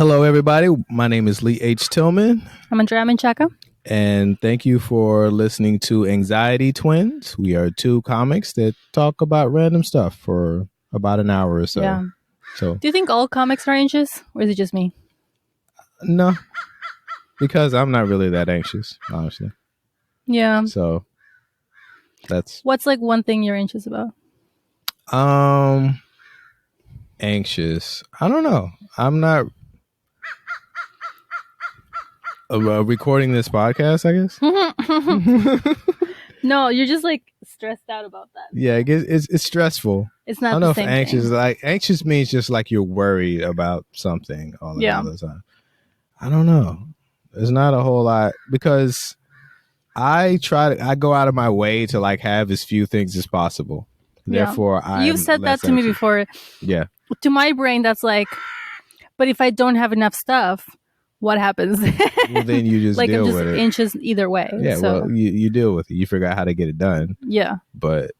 Hello, everybody. My name is Lee H. Tillman, I'm Andrea Menchaca. and thank you for listening to Anxiety Twins. We are two comics that talk about random stuff for about an hour or so. Yeah. So, Do you think all comics are anxious, or is it just me? no, because I'm not really that anxious, honestly. Yeah. So, that's What's like one thing you're anxious about? anxious. I don't know. I'm not recording this podcast, I guess. No, you're just like stressed out about that. Yeah, it's stressful. It's I not don't know the if same anxious thing. like anxious means just like you're worried about something all Yeah. the time. I don't know. There's not a whole lot because I go out of my way to like have as few things as possible. Yeah. Therefore, You've said that to me before. Yeah. To my brain, that's like, but if I don't have enough stuff, what happens? Well, then you just like deal I'm just with it. anxious either way. Yeah. So. Well, you deal with it. You figure out how to get it done. Yeah. But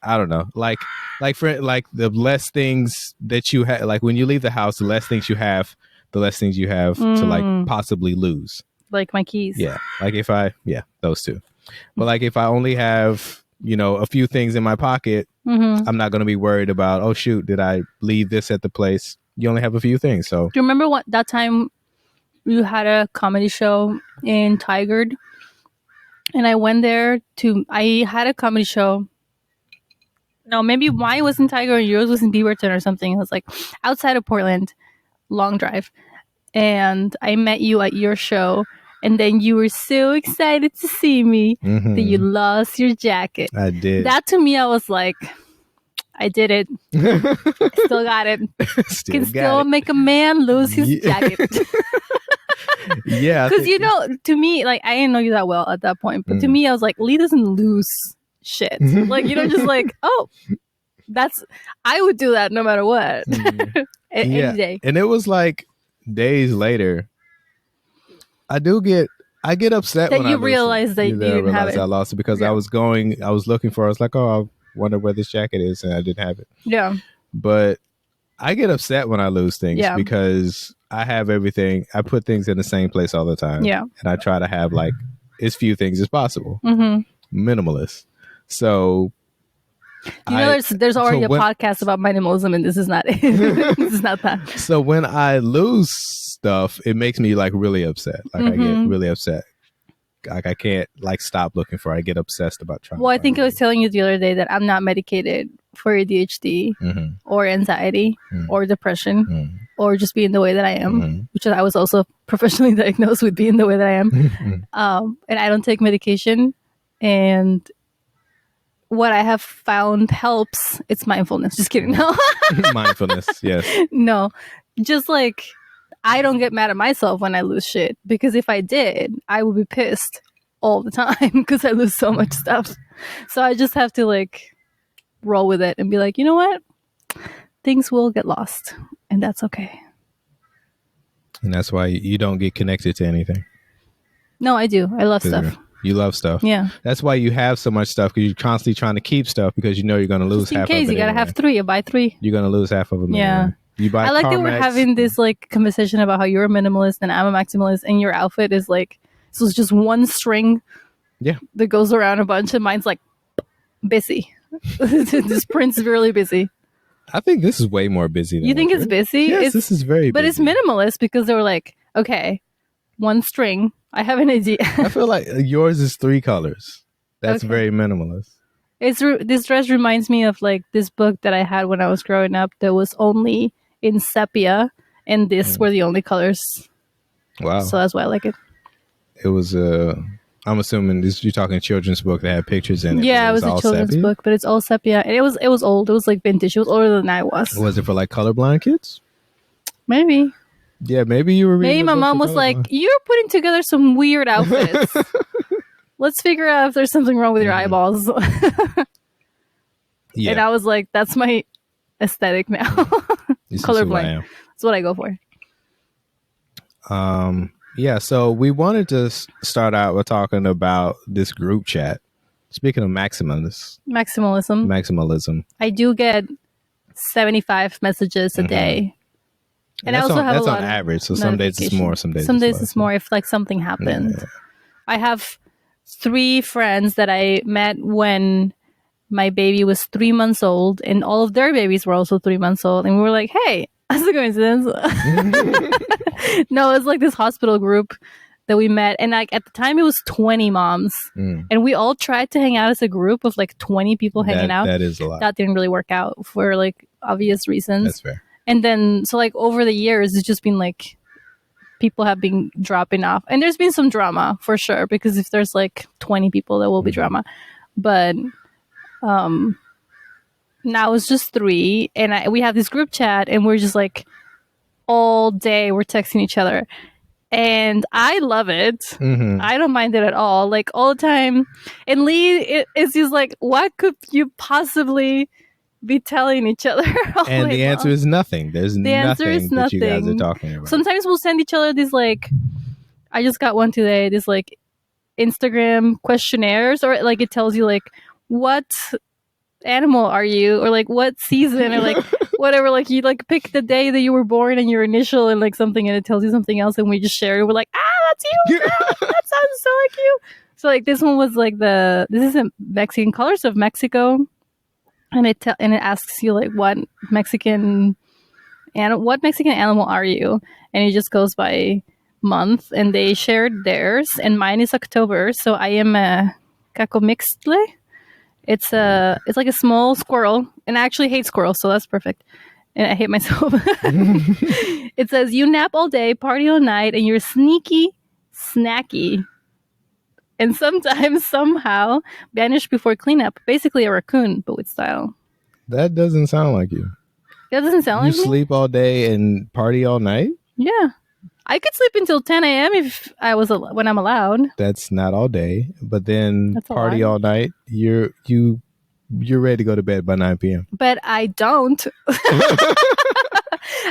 I don't know. Like the less things that you have, like when you leave the house, the less things you have, the less things you have to like possibly lose. Like my keys. Yeah. Like those two. But like if I only have, a few things in my pocket, I'm not going to be worried about, oh shoot, did I leave this at the place? You only have a few things. So do you remember that time you had a comedy show in Tigard? And I went there I had a comedy show. No, maybe mine was in Tiger and yours was in Beaverton or something. It was like outside of Portland, long drive. And I met you at your show. And then you were so excited to see me that you lost your jacket. I did. That to me, I was like, I did it. Still got it. Still make a man lose his jacket. Yeah. Because, to me, like, I didn't know you that well at that point. But to me, I was like, Lee doesn't lose shit. Like, just like, oh, I would do that no matter what. Any day. And it was like days later. I get upset that when you I realize that you didn't have it. I lost it because I was looking for it. I was like, oh, I wonder where this jacket is, and I didn't have it. Yeah. But I get upset when I lose things because I have everything. I put things in the same place all the time. Yeah. And I try to have like as few things as possible. Minimalist. So there's already a podcast about minimalism, and this is not it. This is not that. So when I lose stuff, it makes me like really upset. Like I get really upset. Like I can't like stop looking for it. I get obsessed about trying. Well, I think I was telling you the other day that I'm not medicated for ADHD or anxiety or depression or just being the way that I am, which I was also professionally diagnosed with being the way that I am. And I don't take medication. And what I have found helps. It's mindfulness. Just kidding. No. Mindfulness. Yes. No, just like I don't get mad at myself when I lose shit, because if I did, I would be pissed all the time because I lose so much stuff. So I just have to like roll with it and be like, you know what? Things will get lost, and that's okay. And that's why you don't get connected to anything. No, I do. I love stuff. You love stuff. Yeah. That's why you have so much stuff, because you're constantly trying to keep stuff because you know you're going to lose half of it. In case you got to have 3. You buy 3. You're going to lose half of them. Yeah. Anyway. You buy I like CarMax. that we're having this like conversation about how you're a minimalist and I'm a maximalist, and your outfit is like, so it's just one string that goes around a bunch, and mine's like busy. This print's really busy. I think this is way more busy than you think it's busy? Yes, this is very busy. But it's minimalist because they were like, okay, one string. I have an idea. I feel like yours is 3 colors. That's very minimalist. This dress reminds me of like this book that I had when I was growing up that was only in sepia, and this were the only colors. Wow. So that's why I like it. It was I'm assuming you're talking a children's book that had pictures in it. Yeah, it was a children's sepia? book, but it's all sepia. And it was old. It was like vintage. It was older than I was. Was it for like colorblind kids? Maybe. Yeah, maybe you were reading. Maybe my mom was like, "You're putting together some weird outfits. Let's figure out if there's something wrong with your eyeballs." And I was like, "That's my aesthetic now." Colorblind. That's what I go for. Yeah, so we wanted to start out with talking about this group chat. Speaking of maximalism, I do get 75 messages a day. And I also have that's a lot on of average. So some days it's more, some days it's more if like something happened. Yeah. I have 3 friends that I met when my baby was 3 months old, and all of their babies were also 3 months old, and we were like, "Hey, that's a coincidence." No, it's like this hospital group that we met, and like at the time it was 20 moms, and we all tried to hang out as a group of like 20 people hanging out. That is a lot. That didn't really work out for like obvious reasons. That's fair. And then so like over the years, it's just been like people have been dropping off, and there's been some drama for sure, because if there's like 20 people, there will be drama. But now it's just 3, and we have this group chat, and we're just like all day we're texting each other, and I love it. I don't mind it at all, like all the time. And Lee is just like, what could you possibly be telling each other? And the answer is nothing. There's nothing that you guys are talking about. Sometimes we'll send each other these like, I just got one today, this like Instagram questionnaires, or like it tells you like what animal are you, or like what season, or like whatever, like you like pick the day that you were born and your initial and like something, and it tells you something else, and we just share it. We're like, that's you, girl. That sounds so like you. So like this one was like this is a Mexican colors of Mexico, and it asks you like what Mexican animal are you, and it just goes by month, and they shared theirs, and mine is October, so I am a Cacomixtle. It's like a small squirrel, and I actually hate squirrels, so that's perfect. And I hate myself. It says, you nap all day, party all night, and you're sneaky, snacky, and sometimes somehow vanish before cleanup. Basically a raccoon, but with style. That doesn't sound like you. That doesn't sound like me? You sleep all day and party all night? Yeah. I could sleep until 10 a.m. if I was when I'm allowed. That's not all day, but then party all night. You're ready to go to bed by 9 p.m. But I don't.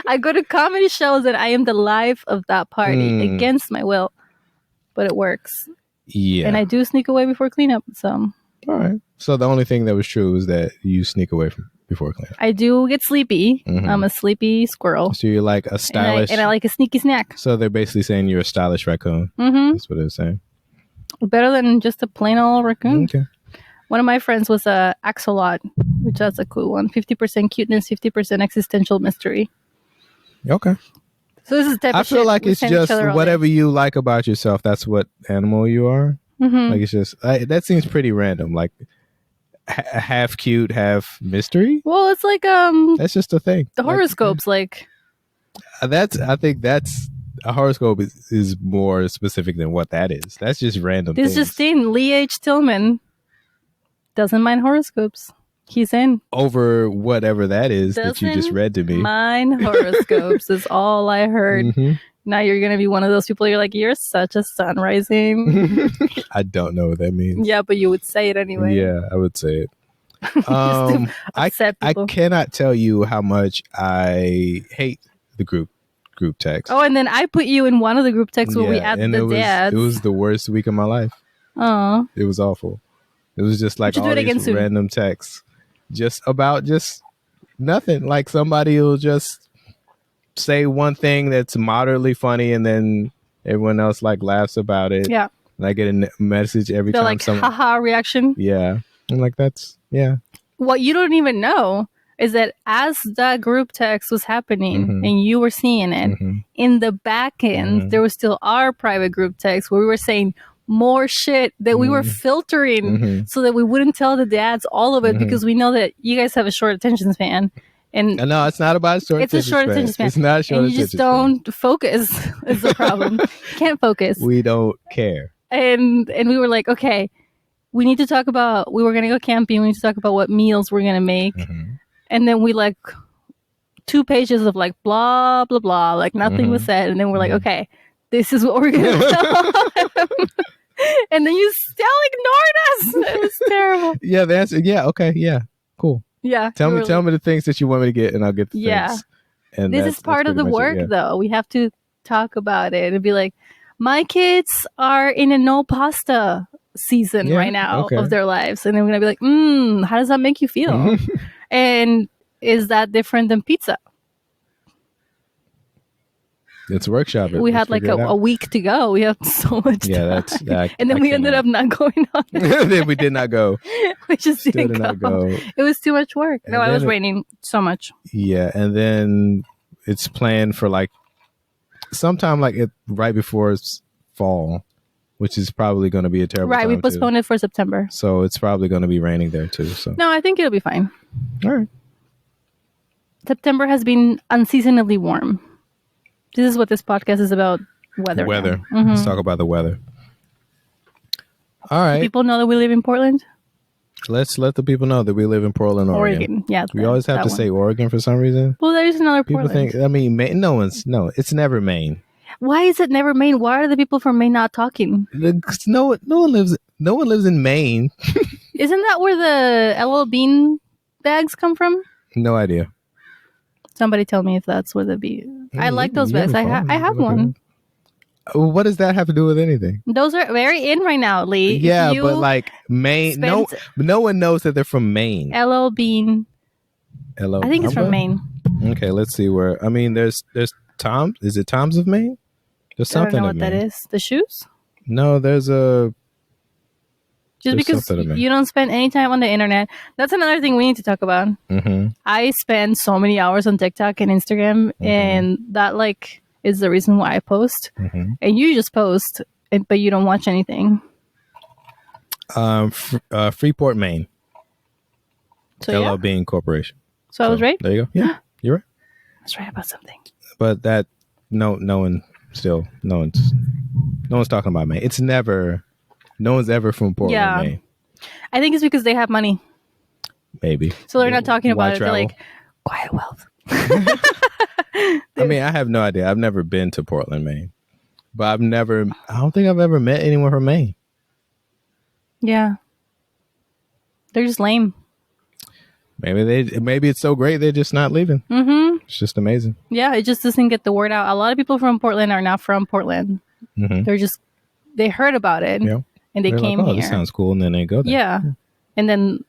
I go to comedy shows and I am the life of that party against my will, but it works. Yeah, and I do sneak away before cleanup. So all right. So the only thing that was true was that you sneak away before cleanup. I do get sleepy. I'm a sleepy squirrel. So you're like a stylish, and I like a sneaky snack. So they're basically saying you're a stylish raccoon. That's what they're saying. Better than just a plain old raccoon. Okay. One of my friends was a axolot, which that's a cool one. 50% cuteness, 50% existential mystery. Okay. So this is the type I of feel shit like we it's send each just other all whatever day. you like about yourself. That's what animal you are. Like it's just that seems pretty random. Like half cute, half mystery. Well, it's like that's just a thing. the horoscopes, like I think that's a horoscope is more specific than what that is. That's just random. This Justine Lee H. Tillman doesn't mind horoscopes. He's in over whatever that is that you just read to me. Mind horoscopes is all I heard. Now you're gonna be one of those people. You're like, you're such a sun rising. I don't know what that means. Yeah, but you would say it anyway. Yeah, I would say it. I cannot tell you how much I hate the group text. Oh, and then I put you in one of the group texts where we added the dads. It was the worst week of my life. Oh, it was awful. It was just like all these random texts, just about just nothing. Like somebody will just say one thing that's moderately funny, and then everyone else like laughs about it. Yeah, and I get a message every time. Like haha reaction. Yeah, I'm like that's What you don't even know is that as that group text was happening and you were seeing it, in the back end, there was still our private group text where we were saying more shit that we were filtering so that we wouldn't tell the dads all of it because we know that you guys have a short attention span. And no, it's not about short attention span. It's a short attention span. It's not short attention span. And you just don't focus is the problem. You can't focus. We don't care. And we were like, okay, we need to talk about, we were going to go camping. We need to talk about what meals we're going to make. And then we like 2 pages of like blah, blah, blah, like nothing was said. And then we're like, okay, this is what we're going to tell. And then you still ignored us. It was terrible. Yeah, the answer. Yeah, okay, yeah, cool. Yeah. Tell me the things that you want me to get, and I'll get the things. And this is part of the work, though. We have to talk about it and be like, my kids are in a no pasta season right now of their lives, and then we're gonna be like, how does that make you feel? And is that different than pizza? It's workshop. We had like a week to go. We have so much time. And then we ended up not going on it. Then we did not go. We just didn't go. It was too much work. No, it was raining so much. Yeah, and then it's planned for like sometime like right before it's fall, which is probably going to be a terrible time. We postponed it for September. So it's probably going to be raining there too. So no, I think it'll be fine. All right. September has been unseasonably warm. This is what this podcast is about. Weather. Let's talk about the weather. All right. Do people know that we live in Portland? Let's let the people know that we live in Portland, Oregon. Yeah. We always have to say Oregon for some reason. Well, there's another Portland. People think, I mean, it's never Maine. Why is it never Maine? Why are the people from Maine not talking? No one lives in Maine. Isn't that where the LL Bean bags come from? No idea. Somebody tell me if that's where the bean. I like those bags. I have one. What does that have to do with anything? Those are very in right now, Lee. Yeah, but like Maine, no one knows that they're from Maine. LL Bean. I think it's from Maine. Okay, let's see where. I mean, there's Tom's. Is it Tom's of Maine? There's something. I don't know what that is. The shoes? No, there's a. Just because you don't spend any time on the internet. That's another thing we need to talk about. Mm-hmm. I spend so many hours on TikTok and Instagram, and that like is the reason why I post. Mm-hmm. And you just post, but you don't watch anything. Freeport, Maine. So LL Bean Corporation. So I was right? There you go. Yeah, you're right. I was right about something. But that no one's talking about Maine. It's never. No one's ever from Portland, Maine. I think it's because they have money. Maybe. So they're not talking about it. They're like, quiet wealth. I mean, I have no idea. I've never been to Portland, Maine. But I don't think I've ever met anyone from Maine. Yeah. They're just lame. Maybe it's so great they're just not leaving. Mm-hmm. It's just amazing. Yeah, it just doesn't get the word out. A lot of people from Portland are not from Portland. Mm-hmm. They heard about it. Yeah. And they came here. This sounds cool, and then they go there. Yeah. And then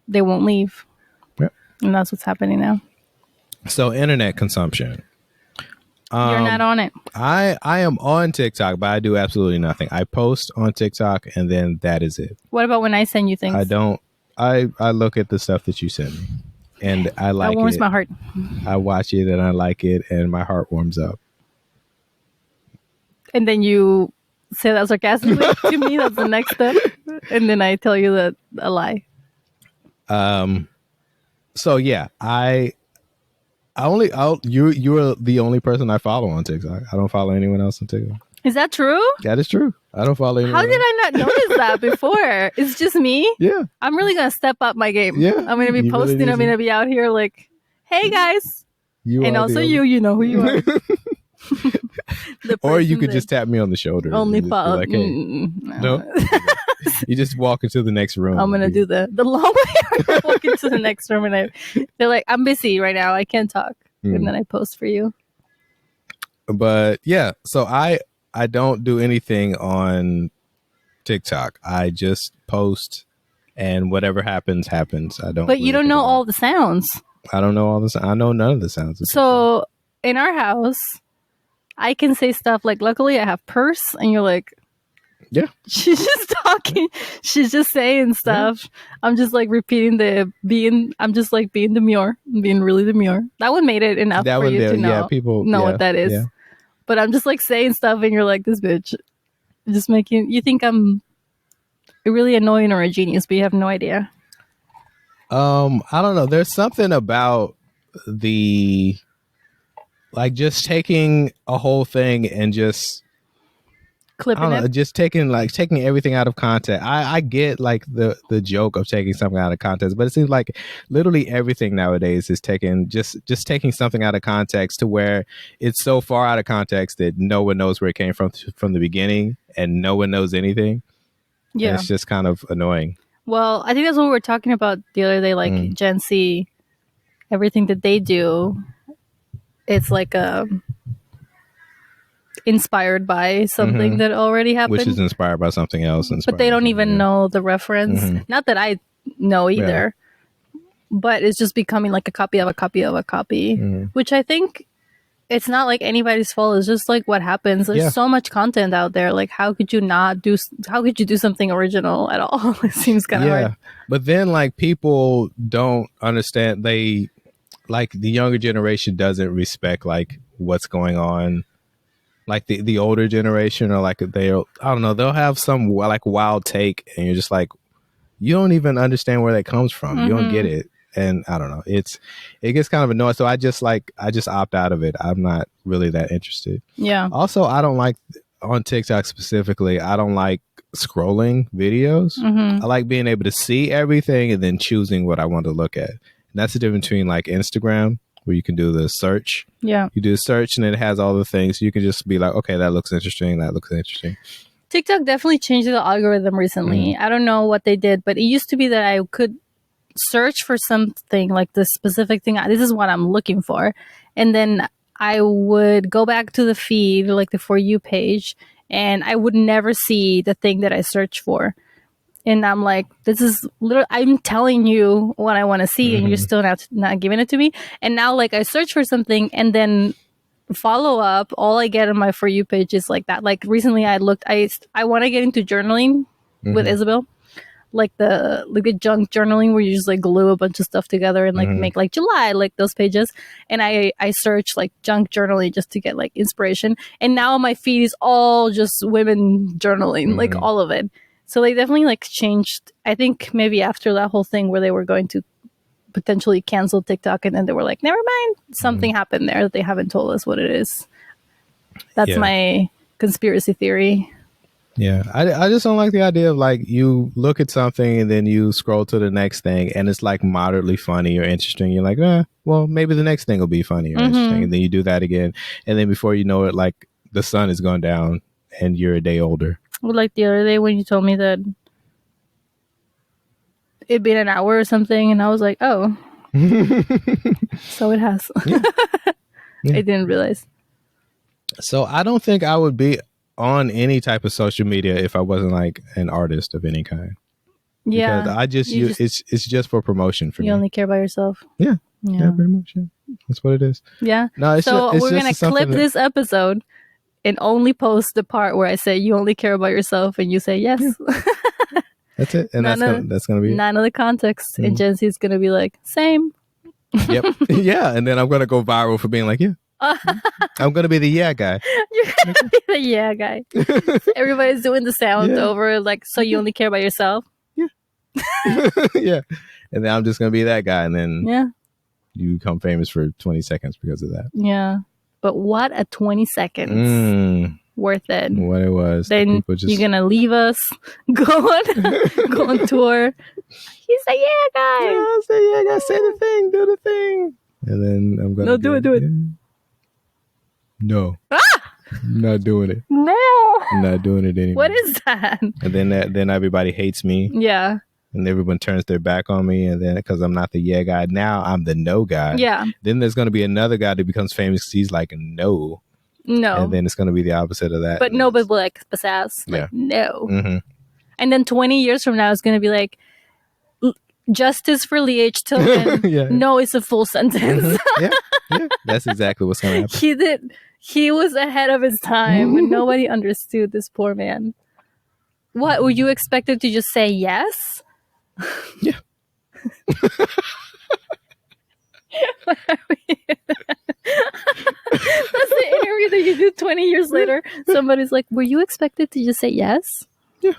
they won't leave. Yeah. And that's what's happening now. So internet consumption. You're not on it. I am on TikTok, but I do absolutely nothing. I post on TikTok, and then that is it. What about when I send you things? I don't. I look at the stuff that you send me, and I like it. That warms my heart. I watch it, and I like it, and my heart warms up. And then you say that sarcastically to me. That's the next step. And then I tell you that a lie. So yeah, you're the only person I follow on TikTok. I don't follow anyone else on TikTok. Is that true? That is true. I don't follow anyone. How did I not notice that before? It's just me? Yeah. I'm really going to step up my game. Yeah. I'm going to be posting. Really I'm going to be out here like, hey guys. And also you know who you are. Or you could just tap me on the shoulder. Only follow. Like, hey. No. You just walk into the next room. I'm gonna do the long way. I walk into the next room and they're like, I'm busy right now. I can't talk. And then I post for you. But yeah, so I don't do anything on TikTok. I just post, and whatever happens. I don't. But you don't know all the sounds. I don't know all the. I know none of the sounds. So in our house, I can say stuff like, luckily I have purse, and you're like, yeah, she's just talking. She's just saying stuff. Yeah. I'm just like repeating I'm just like being demure, being really demure. That one made it enough for you to know. Yeah, people know what that is. Yeah. But I'm just like saying stuff, and you're like, this bitch, just making you think I'm really annoying or a genius, but you have no idea. I don't know. There's something about just taking a whole thing and just clipping it. Just taking everything out of context. I get like the joke of taking something out of context, but it seems like literally everything nowadays is taking taking something out of context to where it's so far out of context that no one knows where it came from the beginning, and no one knows anything. Yeah, and it's just kind of annoying. Well, I think that's what we were talking about the other day. Like Gen Z, everything that they do, it's like inspired by something that already happened, which is inspired by something else. But they don't even know the reference. Not that I know either. Yeah. But it's just becoming like a copy of a copy of a copy, which I think it's not like anybody's fault. It's just like what happens. There's so much content out there. Like, how could you do something original at all? It seems kind of hard. But then like people don't understand. They like the younger generation doesn't respect like what's going on. Like the older generation, or like I don't know, they'll have some like wild take, and you're just like, you don't even understand where that comes from. You don't get it. And I don't know, it gets kind of annoying. So I just opt out of it. I'm not really that interested. Yeah. Also, I don't like on TikTok specifically, I don't like scrolling videos. I like being able to see everything and then choosing what I want to look at. And that's the difference between like Instagram, where you can do the search. Yeah. You do the search and it has all the things. You can just be like, okay, that looks interesting. That looks interesting. TikTok definitely changed the algorithm recently. I don't know what they did, but it used to be that I could search for something like this specific thing. This is what I'm looking for. And then I would go back to the feed, like the For You page, and I would never see the thing that I searched for. And I'm like, this is literally, I'm telling you what I want to see, and you're still not giving it to me. And now, like, I search for something, and then follow up, all I get on my For You page is like that. Like recently, I want to get into journaling with Isabel, like the junk journaling where you just like glue a bunch of stuff together and like make like July, like those pages. And I search like junk journaling just to get like inspiration. And now my feed is all just women journaling, like all of it. So they definitely like changed. I think maybe after that whole thing where they were going to potentially cancel TikTok, and then they were like, never mind, something happened there that they haven't told us what it is. That's my conspiracy theory. Yeah, I just don't like the idea of like you look at something and then you scroll to the next thing and it's like moderately funny or interesting. You're like, well, maybe the next thing will be funny or interesting. And then you do that again. And then before you know it, like the sun has gone down and you're a day older. Well, like the other day when you told me that it'd been an hour or something, and I was like, oh. So it has. Yeah. I didn't realize. So I don't think I would be on any type of social media if I wasn't like an artist of any kind. Yeah. Because it's just for promotion for me. You only care about yourself. Yeah. Yeah, pretty much. Yeah. That's what it is. Yeah. No, it's we're going to clip this episode and only post the part where I say you only care about yourself and you say yes. Yeah. That's it. And that's gonna be it. None of the context. And Gen Z is gonna be like, same. Yep. Yeah. And then I'm gonna go viral for being like, yeah. I'm gonna be the guy. You're gonna be the guy. Everybody's doing the sound over like, so you only care about yourself? Yeah. Yeah. And then I'm just gonna be that guy, and then you become famous for 20 seconds because of that. Yeah. But what a 20 seconds worth it. What it was. Then you're gonna leave us, go on tour. He's a guy. Yeah, I'll say guy. Say the thing, do the thing. And then I'm gonna do it. Yeah. No. I'm not doing it. No. I'm not doing it anymore. What is that? And then everybody hates me. Yeah. And everyone turns their back on me, and then because I'm not the guy, now I'm the no guy. Yeah. Then there's going to be another guy that becomes famous because he's like no. And then it's going to be the opposite of that. But nobody will like pizzazz. Like, no. And then 20 years from now, it's going to be like, justice for Lee H. Tillman. No, it's a full sentence. Yeah. That's exactly what's going to happen. He was ahead of his time, and nobody understood this poor man. What, were you expected to just say yes? Yeah. That's the interview that you do 20 years later. Somebody's like, were you expected to just say yes? Yeah.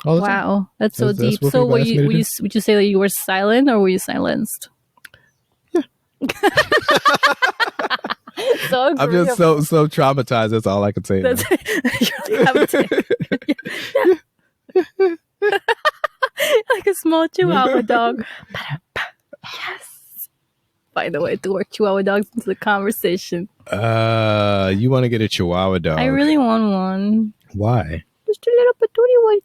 All the time. That's so deep. So would you say that you were silent, or were you silenced? Yeah. So I'm just so traumatized. That's all I can say. Like a small Chihuahua dog. Yes. Find a way to work Chihuahua dogs into the conversation. You want to get a Chihuahua dog? I really want one. Why? Just a little patootie one.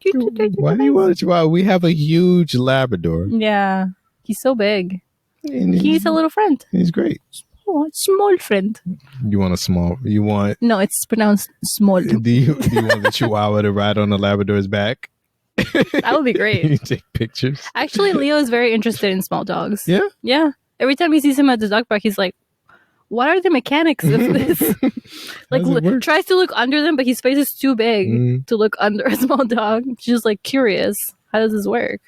Why do you want a Chihuahua? We have a huge Labrador. Yeah. He's so big. And he's a little friend. He's great. Oh, small friend. You want a small? You want? No, it's pronounced small. Do you want the Chihuahua to ride on the Labrador's back? That would be great. You take pictures. Actually, Leo is very interested in small dogs. Yeah? Yeah. Every time he sees him at the dog park, he's like, what are the mechanics of this? Like, tries to look under them, but his face is too big to look under a small dog. She's just like curious. How does this work?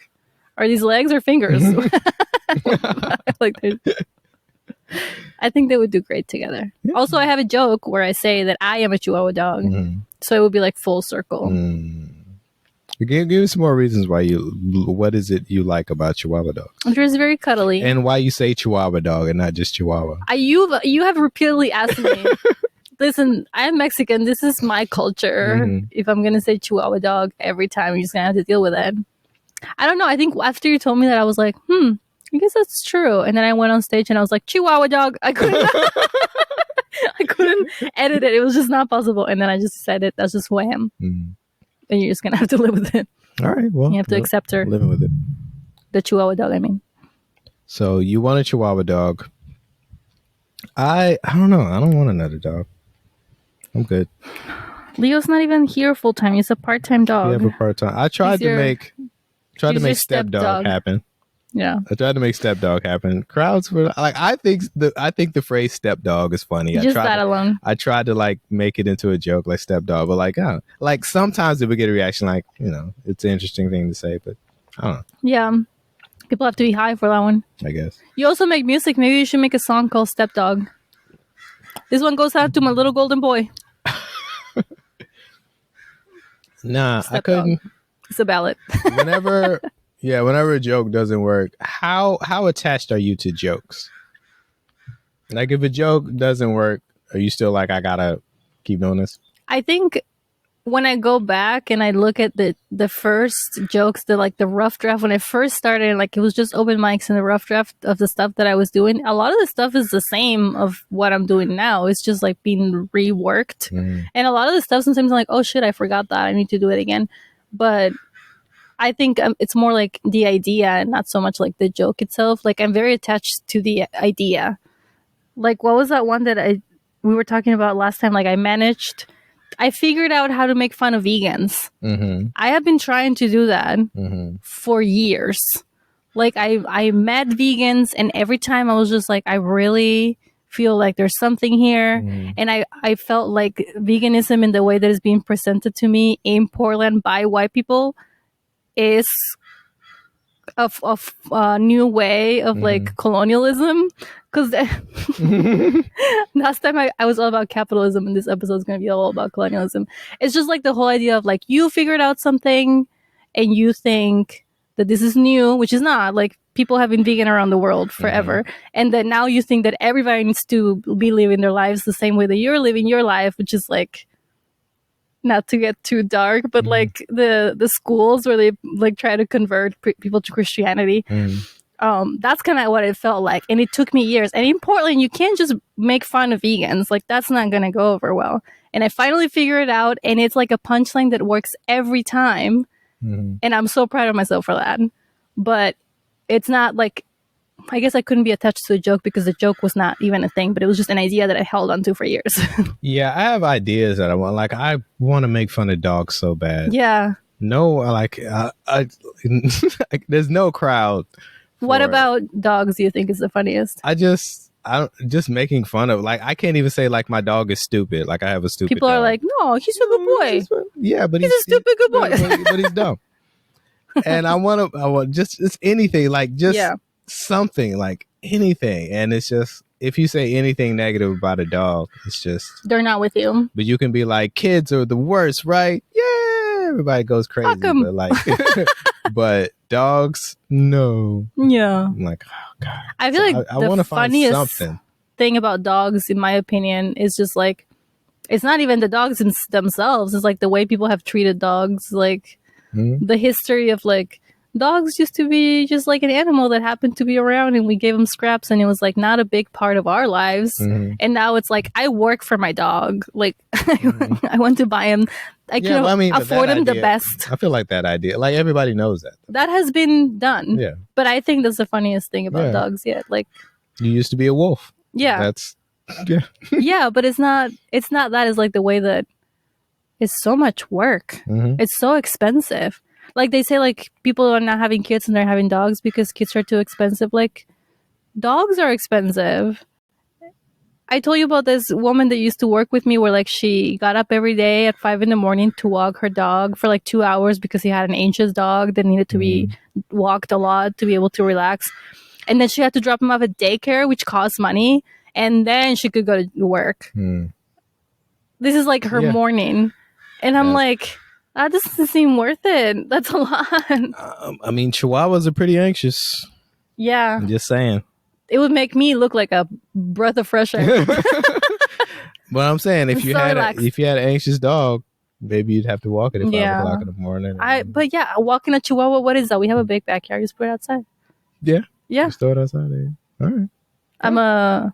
Are these legs or fingers? Like, I think they would do great together. Yeah. Also, I have a joke where I say that I am a Chihuahua dog. So it would be like full circle. Give me some more reasons why what is it you like about Chihuahua dogs? They're just very cuddly. And why you say Chihuahua dog and not just Chihuahua? You have repeatedly asked me, listen, I'm Mexican. This is my culture. If I'm going to say Chihuahua dog every time, you're just going to have to deal with it. I don't know. I think after you told me that, I was like, I guess that's true. And then I went on stage and I was like, Chihuahua dog. I couldn't edit it. It was just not possible. And then I just said it. That's just who I am. And you're just going to have to live with it. All right. Well, you have to accept her. Living with it. The Chihuahua dog, I mean. So you want a Chihuahua dog. I don't know. I don't want another dog. I'm good. Leo's not even here full time. He's a part-time dog. Yeah, for part-time. I tried to make stepdog happen. Yeah. I tried to make stepdog happen. Crowds were like, I think the phrase stepdog is funny. Just that alone. I tried to like make it into a joke like stepdog, but like, like sometimes it would get a reaction like, it's an interesting thing to say, but I don't know. Yeah. People have to be high for that one. I guess. You also make music. Maybe you should make a song called Stepdog. This one goes out to my little golden boy. Nah, Stepdog. I couldn't. It's a ballad. Whenever a joke doesn't work, how attached are you to jokes? Like if a joke doesn't work, are you still like, I gotta keep doing this? I think when I go back and I look at the first jokes, the rough draft, when I first started, like it was just open mics and the rough draft of the stuff that I was doing. A lot of the stuff is the same of what I'm doing now. It's just like being reworked. And a lot of the stuff sometimes I'm like, oh shit, I forgot that. I need to do it again. But I think it's more like the idea and not so much like the joke itself. Like I'm very attached to the idea. Like what was that one that we were talking about last time? Like I figured out how to make fun of vegans. I have been trying to do that for years. Like I met vegans and every time I was just like, I really feel like there's something here. And I felt like veganism in the way that is being presented to me in Portland by white people is a new way of like colonialism. Because last time I was all about capitalism and this episode is going to be all about colonialism. It's just like the whole idea of like you figured out something and you think that this is new, which is not. Like people have been vegan around the world forever. And then now you think that everybody needs to be living their lives the same way that you're living your life, which is like, not to get too dark, but like the schools where they like try to convert people to Christianity. That's kind of what it felt like. And it took me years. And in Portland, you can't just make fun of vegans. Like that's not going to go over well. And I finally figured it out. And it's like a punchline that works every time. And I'm so proud of myself for that. But it's not like, I guess I couldn't be attached to a joke because the joke was not even a thing, but it was just an idea that I held onto for years. Yeah, I have ideas that I want. Like, I want to make fun of dogs so bad. Yeah. No, like, there's no crowd. What about dogs do you think is the funniest? Just making fun of, like, I can't even say, like, my dog is stupid. Like, I have a stupid People dog. are like, no, he's a good boy. Yeah, but he's a stupid good boy. But he's dumb. And I want just anything, like, just... Yeah. Something like anything, and it's just if you say anything negative about a dog, it's just they're not with you. But you can be like, kids are the worst, right? Yeah, everybody goes crazy, but like but dogs, no. Yeah, I'm like, oh god. I feel like I want to find something. Thing about dogs, in my opinion, is just like it's not even the dogs themselves. It's like the way people have treated dogs, like the history of like. Dogs used to be just like an animal that happened to be around and we gave them scraps and it was like not a big part of our lives. And now it's like, I work for my dog. Like I want to buy him. I can afford him the best. I feel like that idea, like everybody knows that. That has been done. Yeah. But I think that's the funniest thing about dogs yet. Like you used to be a wolf. Yeah. Yeah, but it's not that. It's like the way that it's so much work. It's so expensive. Like they say, like people are not having kids and they're having dogs because kids are too expensive. Like dogs are expensive. I told you about this woman that used to work with me where like she got up every day at 5 a.m. to walk her dog for like 2 hours because he had an anxious dog that needed to be walked a lot to be able to relax. And then she had to drop him off at daycare, which costs money. And then she could go to work. This is like her morning. And I'm like, that doesn't seem worth it. That's a lot. I mean, Chihuahuas are pretty anxious. Yeah. I'm just saying. It would make me look like a breath of fresh air. But I'm saying if you had an anxious dog, maybe you'd have to walk it at 5 o'clock in the morning. But yeah, walking a Chihuahua, what is that? We have a big backyard. Just put it outside. Yeah. Yeah. Just throw it outside there. All right. I'm a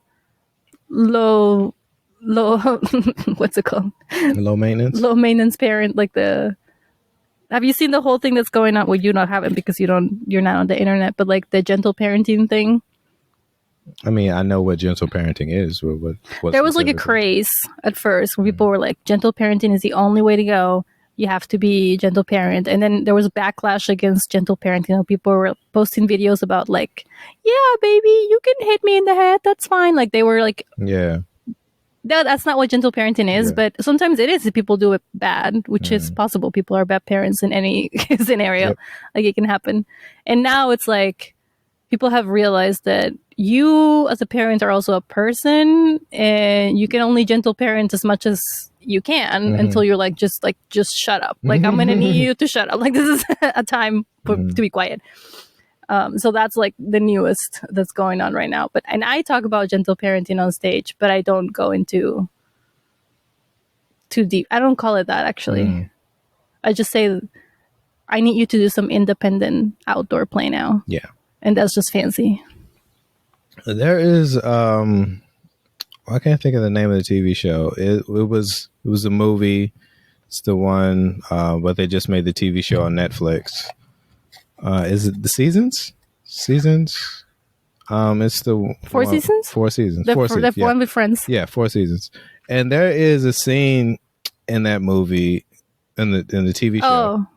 low what's it called? Low maintenance? Low maintenance parent. Like have you seen the whole thing that's going on? Well, you haven't because you're not on the internet, but like the gentle parenting thing. I mean, I know what gentle parenting is. There was like a craze at first where people were like, gentle parenting is the only way to go. You have to be a gentle parent. And then there was a backlash against gentle parenting. You know, people were posting videos about like, yeah, baby, you can hit me in the head. That's fine. Like they were like, yeah, that's not what gentle parenting is. Yeah. But sometimes it is if people do it bad, which is possible. People are bad parents in any scenario. Yep. Like it can happen. And now it's like people have realized that you as a parent are also a person and you can only gentle parent as much as you can until you're like just shut up. Like I'm gonna need you to shut up. Like this is a time to be quiet. So that's like the newest that's going on right now. And I talk about gentle parenting on stage, but I don't go into too deep. I don't call it that actually. I just say I need you to do some independent outdoor play now. Yeah. And that's just fancy. There is I can't think of the name of the TV show. It was a movie. It's the one, but they just made the TV show on Netflix. Is it the seasons? Seasons? It's the 4 seasons? 4 seasons. The 4 seasons. The one with Friends. Yeah, 4 seasons. And there is a scene in that movie in the TV show.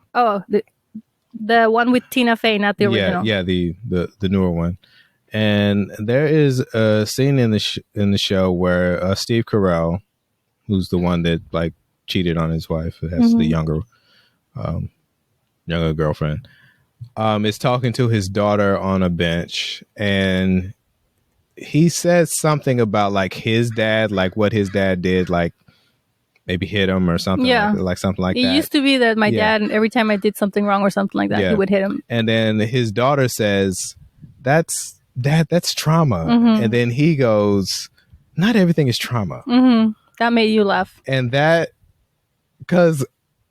The one with Tina Fey, not the original. Yeah, the newer one. And there is a scene in the show where Steve Carell, who's the one that like cheated on his wife, has the younger girlfriend, is talking to his daughter on a bench, and he says something about like his dad, like what his dad did, like maybe hit him or something, like something like that. It used to be that my dad, every time I did something wrong or something like that, he would hit him. And then his daughter says, that's trauma. And then he goes, not everything is trauma. That made you laugh. And that, because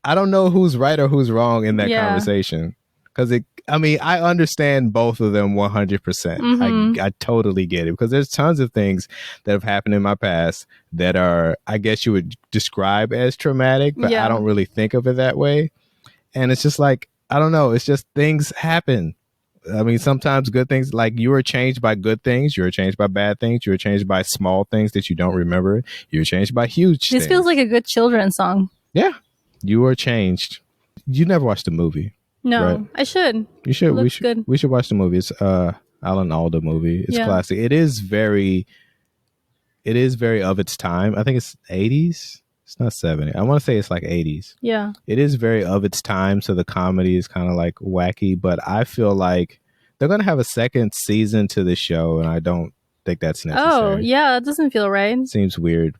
I don't know who's right or who's wrong in that conversation. Because I understand both of them 100%. I totally get it, because there's tons of things that have happened in my past that are, I guess you would describe as traumatic, but I don't really think of it that way. And it's just like, I don't know. It's just things happen. I mean, sometimes good things, like you are changed by good things. You're changed by bad things. You're changed by small things that you don't remember. You're changed by huge things. This feels like a good children's song. Yeah. You are changed. You never watched the movie. No, right? I should. You should. We should watch the movie. It's Alan Alda movie. It's classic. It is very of its time. I think it's 80s. It's not 70. I want to say it's like 80s. Yeah. It is very of its time, so the comedy is kind of like wacky, but I feel like they're going to have a second season to the show, and I don't think that's necessary. Oh, yeah, that doesn't feel right. Seems weird.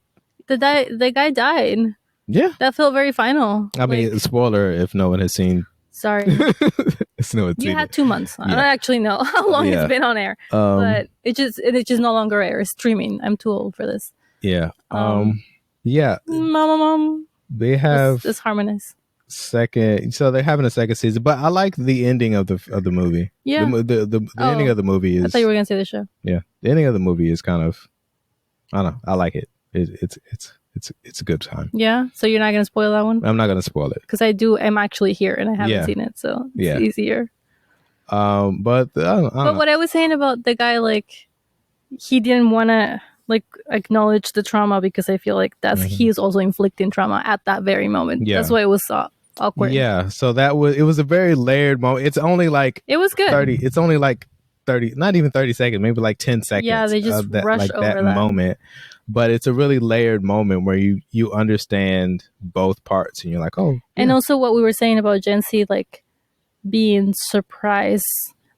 The guy died. Yeah. That felt very final. I mean, spoiler if no one has seen. Sorry. You had 2 months. I don't actually know how long it's been on air. But it just no longer airs. Streaming. I'm too old for this. Yeah. Yeah. Mom. They have this harmonize. Second, so they're having a second season, but I like the ending of the movie. Yeah. The ending of the movie is. I thought you were gonna say the show. Yeah, the ending of the movie is kind of. I don't know. I like it. It's a good time. Yeah. So you're not gonna spoil that one? I'm not gonna spoil it because I'm actually here and I haven't seen it, so it's easier. But what I was saying about the guy, like, he didn't want to like acknowledge the trauma because I feel like he is also inflicting trauma at that very moment. Yeah. That's why it was so awkward. Yeah. So it was a very layered moment. It's only like it was good. It's only like 30, not even 30 seconds, maybe like 10 seconds. Yeah, they just rush like over that moment. But it's a really layered moment where you understand both parts and you're like, oh. Yeah. And also what we were saying about Gen Z, like being surprised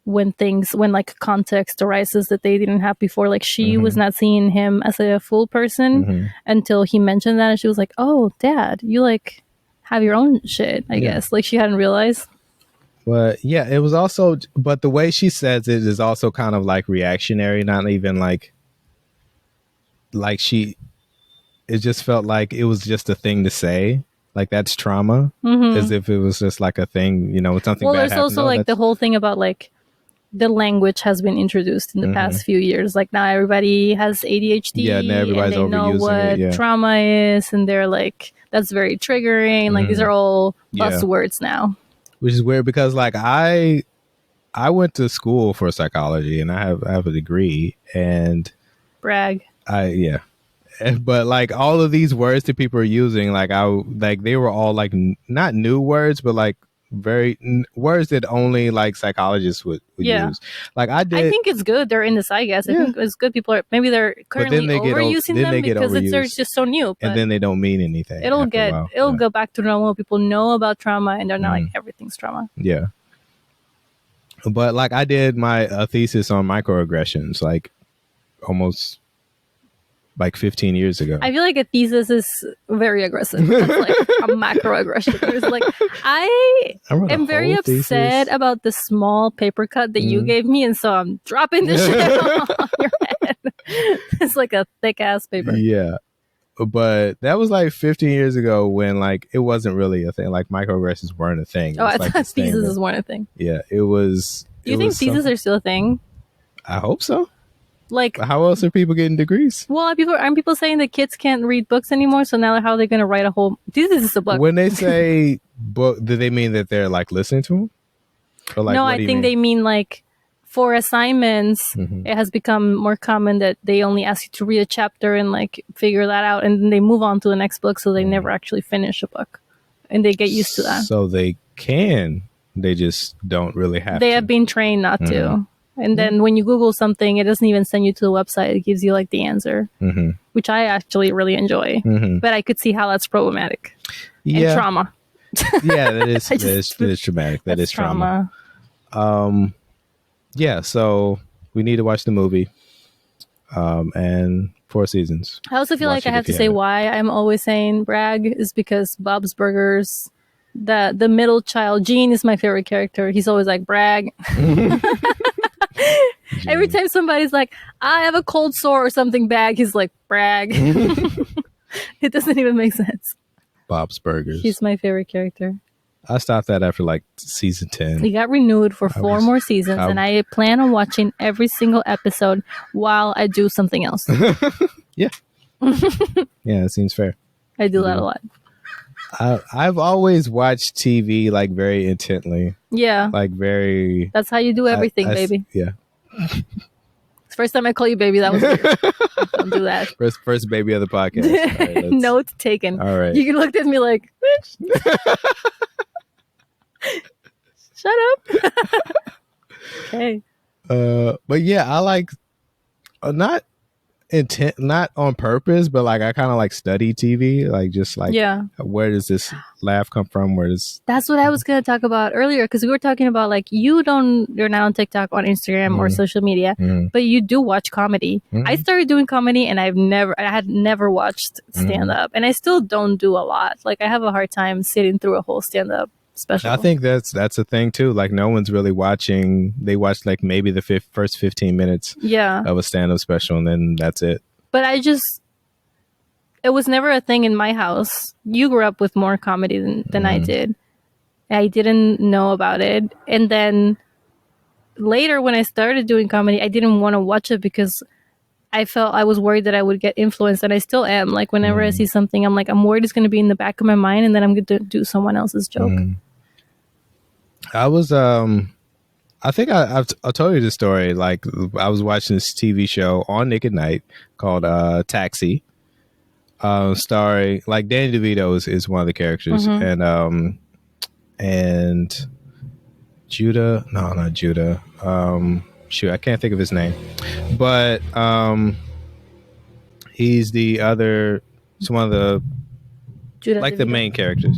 when like context arises that they didn't have before. Like she was not seeing him as a full person until he mentioned that, and she was like, oh, Dad, you like have your own shit, I guess. Like she hadn't realized. But yeah, it was also, but the way she says it is also kind of like reactionary, not even like it just felt like it was just a thing to say. Like that's trauma, as if it was just like a thing, you know, something bad happened. Well, there's also like the whole thing about like the language has been introduced in the past few years. Like now everybody has ADHD. Yeah, now everybody's and they know what trauma is, and they're like, that's very triggering. Like these are all buzzwords now. Which is weird because like I went to school for psychology and I have a degree and brag. But like all of these words that people are using, like they were all like not new words, but like words that only like psychologists would use. Like I think it's good they're in this. I guess I think it's good. People are maybe they're currently overusing them because they're just so new. And then they don't mean anything. It'll go back to normal. People know about trauma and they're not like everything's trauma. Yeah. But like I did my thesis on microaggressions, like almost like 15 years ago. I feel like a thesis is very aggressive. That's like a macroaggression. It was like, I am very upset about the small paper cut that you gave me, and so I'm dropping this shit on your head. It's like a thick ass paper. Yeah. But that was like 15 years ago when like it wasn't really a thing. Like microaggressions weren't a thing. I thought theses weren't a thing. Yeah, it was. Do you think theses are still a thing? I hope so. Like, how else are people getting degrees? Well, aren't people saying that kids can't read books anymore? So now how are they going to write a whole? This is a book. When they say book, do they mean that they're like listening to them? Or like, no, I think they mean like for assignments. It has become more common that they only ask you to read a chapter and like figure that out, and then they move on to the next book. So they never actually finish a book, and they get used to that. So they can. They just don't really have. They have been trained not to. And then when you Google something, it doesn't even send you to the website. It gives you like the answer, which I actually really enjoy. But I could see how that's problematic. And trauma. Yeah, that is traumatic. That is trauma. Yeah, so we need to watch the movie. And 4 seasons. I also feel like I have to say why I'm always saying brag is because Bob's Burgers, the middle child, Gene, is my favorite character. He's always like, brag. Every time somebody's like, I have a cold sore or something bad, he's like, brag. It doesn't even make sense. Bob's Burgers. He's my favorite character. I stopped that after like season 10. He got renewed for 4 more seasons, and I plan on watching every single episode while I do something else. Yeah. Yeah, it seems fair. I do that a lot. I've always watched TV like very intently. Yeah. Like very. That's how you do everything, baby. Yeah. First time I call you baby, that was weird. Don't do that. First baby of the podcast. Right, note taken. All right. You looked at me like, bitch. Shut up. Okay. But yeah, I like not on purpose, but like I kind of like study TV, like just like where does this laugh come from? That's what I was gonna talk about earlier, because we were talking about like you're not on TikTok, on Instagram or social media, but you do watch comedy. I started doing comedy and I had never watched stand up, and I still don't do a lot. Like I have a hard time sitting through a whole stand up special. I think that's a thing too. Like no one's really watching. They watch like maybe the first 15 minutes of a stand-up special, and then that's it. But it was never a thing in my house. You grew up with more comedy than I did. I didn't know about it. And then later when I started doing comedy, I didn't want to watch it because I was worried that I would get influenced, and I still am. Like whenever I see something, I'm like, I'm worried it's going to be in the back of my mind, and then I'm going to do someone else's joke. I was, I think I told you this story. Like I was watching this TV show on Nick at Night called Taxi, starring like Danny DeVito is one of the characters, and Judah, no, not Judah. shoot, I can't think of his name, but he's the other. It's one of the the main characters.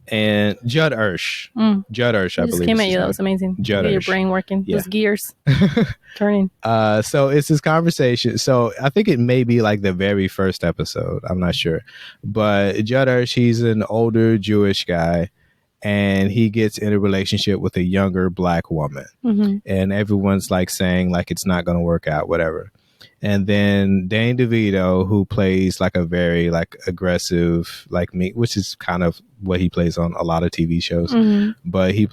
And Judd Hirsch. Judd Hirsch, I believe. Just came at you. That was amazing. Judd Hirsch. Your brain working. Yeah. Those gears turning. So it's this conversation. So I think it may be like the very first episode. I'm not sure. But Judd Hirsch, he's an older Jewish guy. And he gets in a relationship with a younger black woman. Mm-hmm. And everyone's like saying like it's not going to work out, whatever. And then Danny DeVito, who plays like a very like aggressive, like me, which is kind of what he plays on a lot of TV shows. Mm-hmm. But he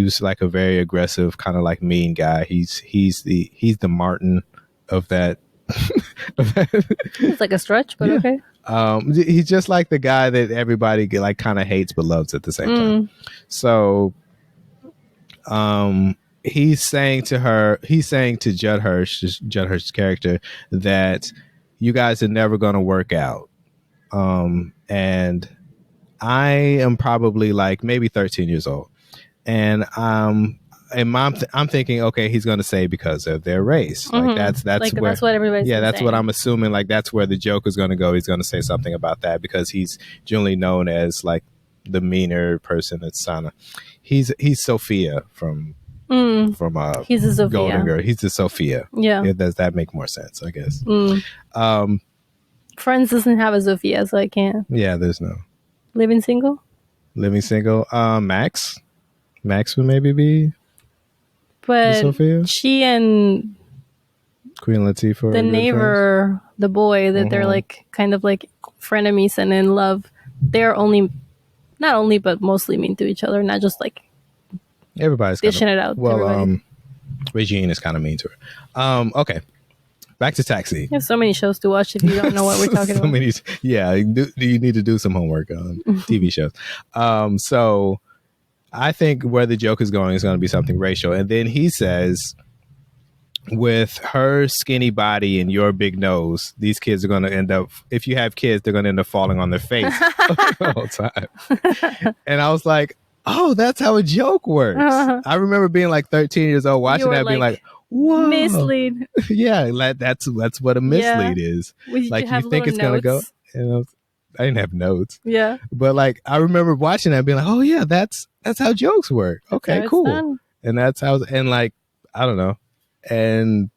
was like a very aggressive, kind of like mean guy. He's the Martin of that. It's like a stretch, but okay. He's just like the guy that everybody like kind of hates but loves at the same time. So, he's saying to Judd Hirsch's character that you guys are never going to work out. And I am probably like maybe 13 years old. And I'm thinking, okay, he's going to say because of their race. Like that's like, where, that's what everybody's that's saying. what I'm assuming. Like that's where the joke is going to go. He's going to say something about that because he's generally known as like the meaner person at Sana. He's Sophia from he's a Sophia. Golden Girl. He's a Sophia. Yeah. Does that make more sense? I guess. Friends doesn't have a Sophia, so I can't. Yeah, there's no Living Single. Max would maybe be. But Sophia? She and Queen Latifah, the neighbor, the boy that they're like kind of like frenemies and in love. They're not only but mostly mean to each other, not just like everybody's dishing it out. Well, Regine is kind of mean to her. Okay, back to Taxi. You have so many shows to watch if you don't know what we're talking about. You need to do some homework on TV shows. So I think where the joke is going to be something racial. And then he says, with her skinny body and your big nose, these kids are going to end up, if you have kids, they're going to end up falling on their face the whole time. And I was like, oh, that's how a joke works. I remember being like 13 years old watching that, being like, whoa. Mislead. Yeah, that's what a mislead is. Like you think it's going to go. I didn't have notes. Yeah. But like I remember watching that and being like, oh yeah, that's how jokes work. Okay, cool. Done. And that's how, and like, I don't know. And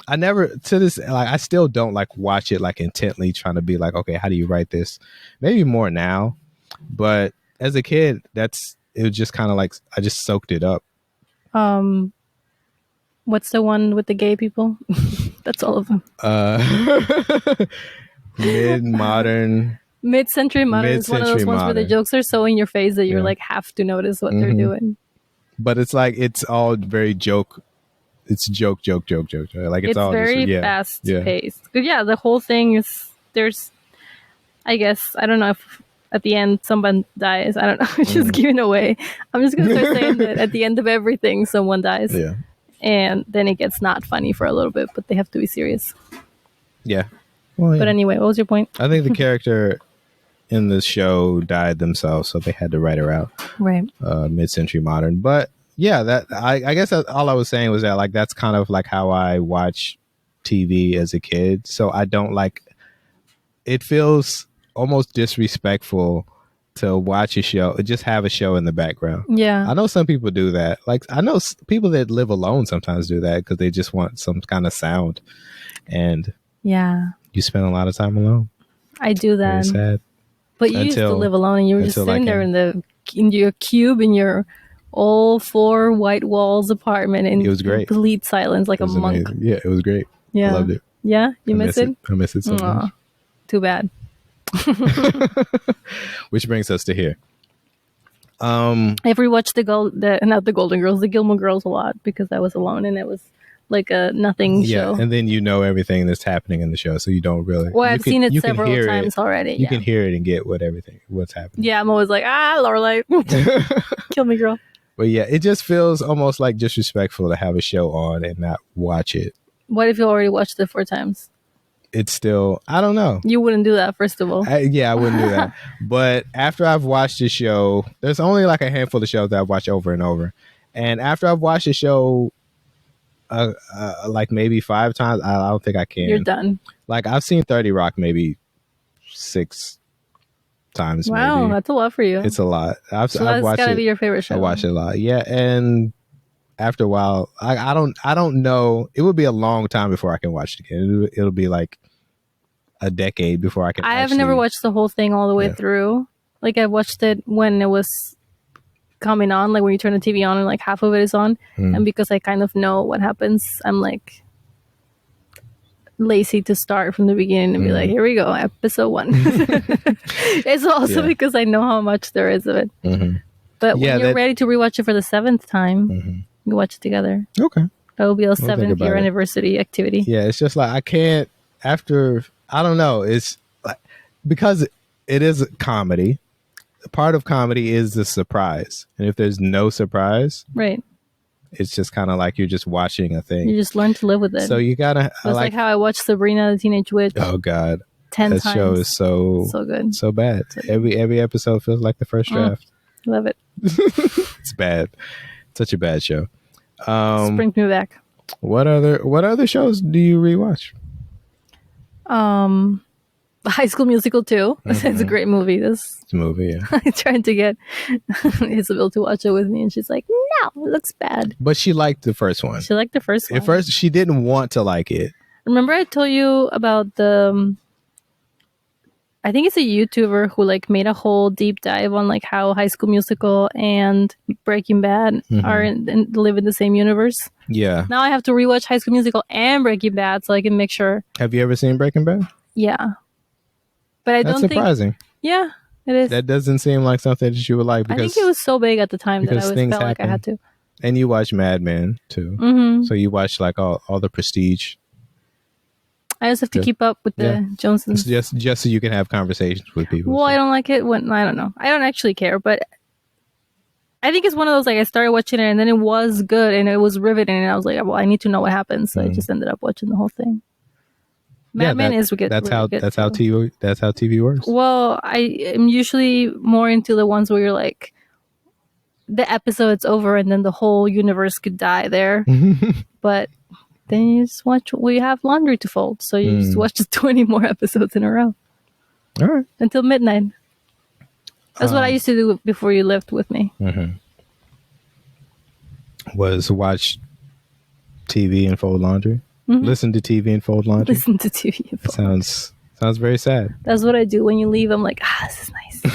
I never to this, like, I still don't like watch it like intently trying to be like, okay, how do you write this? Maybe more now. But as a kid, it was just kind of like, I just soaked it up. What's the one with the gay people? That's all of them. Mid-century modern is one of those ones where the jokes are so in your face that you're like have to notice what they're doing. But it's like it's all very joke. It's joke. Like it's all very just, fast paced. But yeah, the whole thing is I guess I don't know if at the end someone dies. I don't know. It's just giving away. I'm just gonna start saying that at the end of everything someone dies. Yeah. And then it gets not funny for a little bit, but they have to be serious. Yeah. Well, yeah. But anyway, what was your point? I think the character in the show died themselves, so they had to write her out. Right. Mid-century modern. But yeah, that I guess all I was saying was that like that's kind of like how I watch TV as a kid. So I don't like it feels almost disrespectful to watch a show, just have a show in the background. Yeah. I know some people do that. Like I know people that live alone sometimes do that because they just want some kind of sound. And yeah, you spend a lot of time alone. I do that. Very sad. But you used to live alone and you were just sitting there in your cube in your all 4 white walls apartment and it was great. Complete silence like a monk. Amazing. Yeah, it was great. Yeah. I loved it. Yeah, you miss it? I miss it so much. Too bad. Which brings us to here. I rewatched the Golden Girls, the Gilmore Girls a lot because I was alone and it was like a nothing show. And then you know everything that's happening in the show, so you don't really. Well, I've seen it several times already. You can hear it and get what's happening. Yeah, I'm always like, Lorelai, kill me, girl. But yeah, it just feels almost like disrespectful to have a show on and not watch it. What if you already watched it 4 times? It's still, I don't know. You wouldn't do that, first of all. I wouldn't do that. But after I've watched the show, there's only like a handful of shows that I've watched over and over. And after I've watched the show like maybe 5 times. I don't think I can. You're done. Like I've seen 30 Rock maybe 6 times. Wow, maybe. That's a lot for you. It's a lot. I've that's watched gotta it. Be your favorite show. I watch it a lot. Yeah, and after a while, I don't know. It would be a long time before I can watch it again. It'll be like a decade before I can. I have never watched the whole thing all the way through. Like I watched it when it was coming on, like when you turn the TV on and like half of it is on, and because I kind of know what happens, I'm like lazy to start from the beginning and be like, here we go, episode 1. It's also because I know how much there is of it. But when you're ready to rewatch it for the 7th time, you watch it together. Okay, that will be a 7th year anniversary activity. Yeah, it's just like I can't. After I don't know, it's like because it is a comedy. Part of comedy is the surprise, and if there's no surprise, right, it's just kind of like you're just watching a thing. You just learn to live with it. So you gotta. It's like how I watched Sabrina the Teenage Witch. Oh God, 10 that times. show is so good, so bad. So good. Every episode feels like the first draft. Love it. It's bad. Such a bad show. Brings me back. What other shows do you rewatch? High School Musical 2. It's a great movie. This movie, yeah. I tried to get Isabel to watch it with me, and she's like, "No, it looks bad." But she liked the first one. She liked the first one. At first, she didn't want to like it. Remember, I told you about the. I think it's a YouTuber who like made a whole deep dive on like how High School Musical and Breaking Bad are live in the same universe. Yeah. Now I have to rewatch High School Musical and Breaking Bad so I can make sure. Have you ever seen Breaking Bad? Yeah. But I don't think... That's surprising. Yeah, it is. That doesn't seem like something that you would like. Because, I think it was so big at the time that I felt like I had to. And you watch Mad Men too. So you watch like all the Prestige. I just have to keep up with the Joneses. Just so you can have conversations with people. Well, so. I don't like it when... I don't know. I don't actually care, but... I think it's one of those, like, I started watching it and then it was good and it was riveting and I was like, well, I need to know what happens. So I just ended up watching the whole thing. Mad Men is good. That's how TV works. Well, I am usually more into the ones where you're like, the episode's over and then the whole universe could die there. But then you just watch, we have laundry to fold. So you just watch 20 more episodes in a row. All right. Until midnight. That's what I used to do before you lived with me. Was watch TV and fold laundry. Listen to TV and fold laundry. Listen to TV and fold. Sounds very sad. That's what I do when you leave. I'm like, this is nice.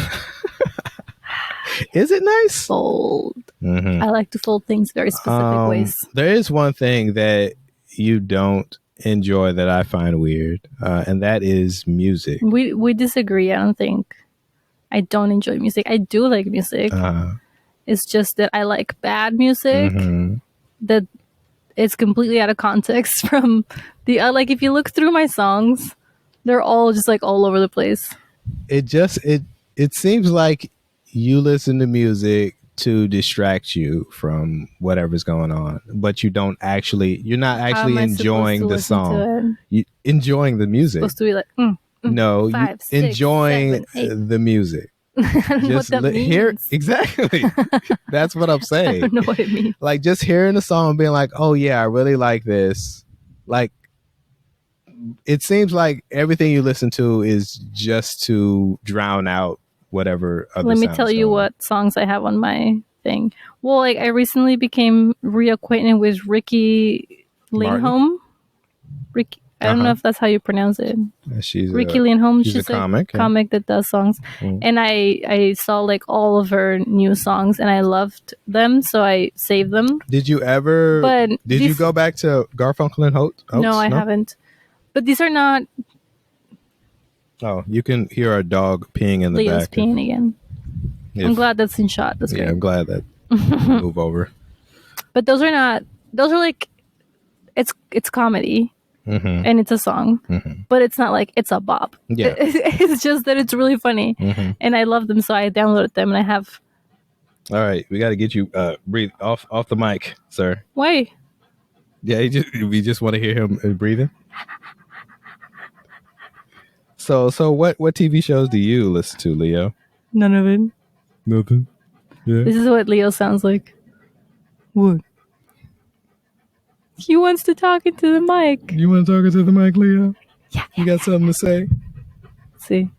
Is it nice? Fold. I like to fold things very specific ways. There is one thing that you don't enjoy that I find weird, and that is music. We disagree. I don't think. I don't enjoy music. I do like music. It's just that I like bad music that it's completely out of context from the like if you look through my songs, they're all just like all over the place. It seems like you listen to music to distract you from whatever's going on, but you're not actually enjoying the song. You enjoying the music. Supposed to be like no, 5, 6, enjoying 7, the music. I don't know what that means. Hear exactly. That's what I'm saying. I don't know what it means. Like just hearing the song and being like, "Oh yeah, I really like this." Like it seems like everything you listen to is just to drown out whatever other. Let me tell you what songs I have on my thing. Well, like I recently became reacquainted with Ricki Lindhome. Ricky. I don't know if that's how you pronounce it. Ricki Lindhome. She's a comic. Comic that does songs. And I saw like all of her new songs and I loved them, so I saved them. Did you ever? Did you go back to Garfunkel and Oates? No, I haven't. But these are not. Oh, you can hear our dog peeing in the Leo's back. Peeing again. I'm glad that's in shot. That's great. I'm glad that move over. But those are not. Those are like, it's comedy. And it's a song, but it's not like it's a bop. Yeah. It's just that it's really funny, and I love them, so I downloaded them, and I have. All right, we got to get you breathe off the mic, sir. Why? Yeah, we just want to hear him breathing. So what TV shows do you listen to, Leo? None of it. Nothing. Yeah. This is what Leo sounds like. What? He wants to talk into the mic. You want to talk into the mic, Leo? Yeah. You got something to say? Let's see.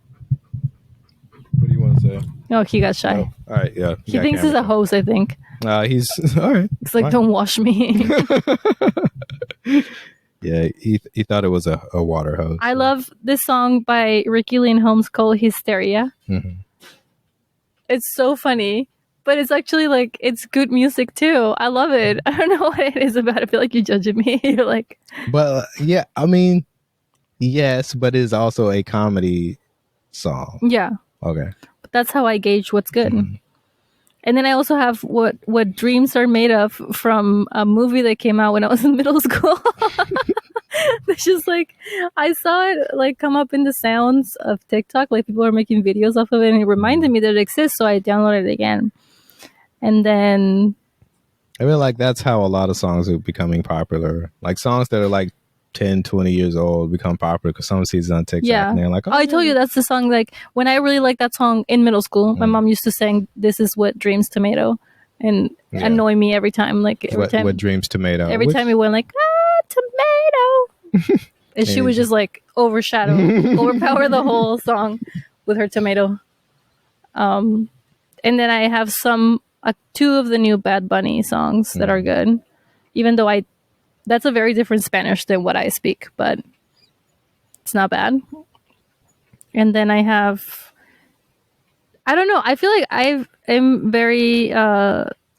What do you want to say? Oh, he got shy. Oh, all right, yeah. He thinks he's a host, I think. He's all right. It's like, don't wash me. Yeah, he thought it was a water hose. I love this song by Ricky Lynn Holmes called Hysteria. Mm-hmm. It's so funny, but it's actually like, it's good music too. I love it. I don't know what it is about it. I feel like you're judging me. You're like... But yeah, I mean, yes, but it's also a comedy song. Yeah. Okay. But that's how I gauge what's good. Mm-hmm. And then I also have what dreams are made of from a movie that came out when I was in middle school. It's just like, I saw it like come up in the sounds of TikTok, like people are making videos off of it, and it reminded me that it exists, so I downloaded it again. And then I mean, like, that's how a lot of songs are becoming popular. Like songs that are like 10, 20 years old become popular because someone sees it on TikTok and they're like, I told you that's the song. Like when I really liked that song in middle school, my mom used to sing "This Is What Dreams Tomato" and annoy me every time. Like every time, what Dreams Tomato? Every time it went like tomato, and she would just like overpower the whole song with her tomato. And then I have two of the new Bad Bunny songs that are good, even though that's a very different Spanish than what I speak, but it's not bad. And then I have, I don't know, I feel like I'm very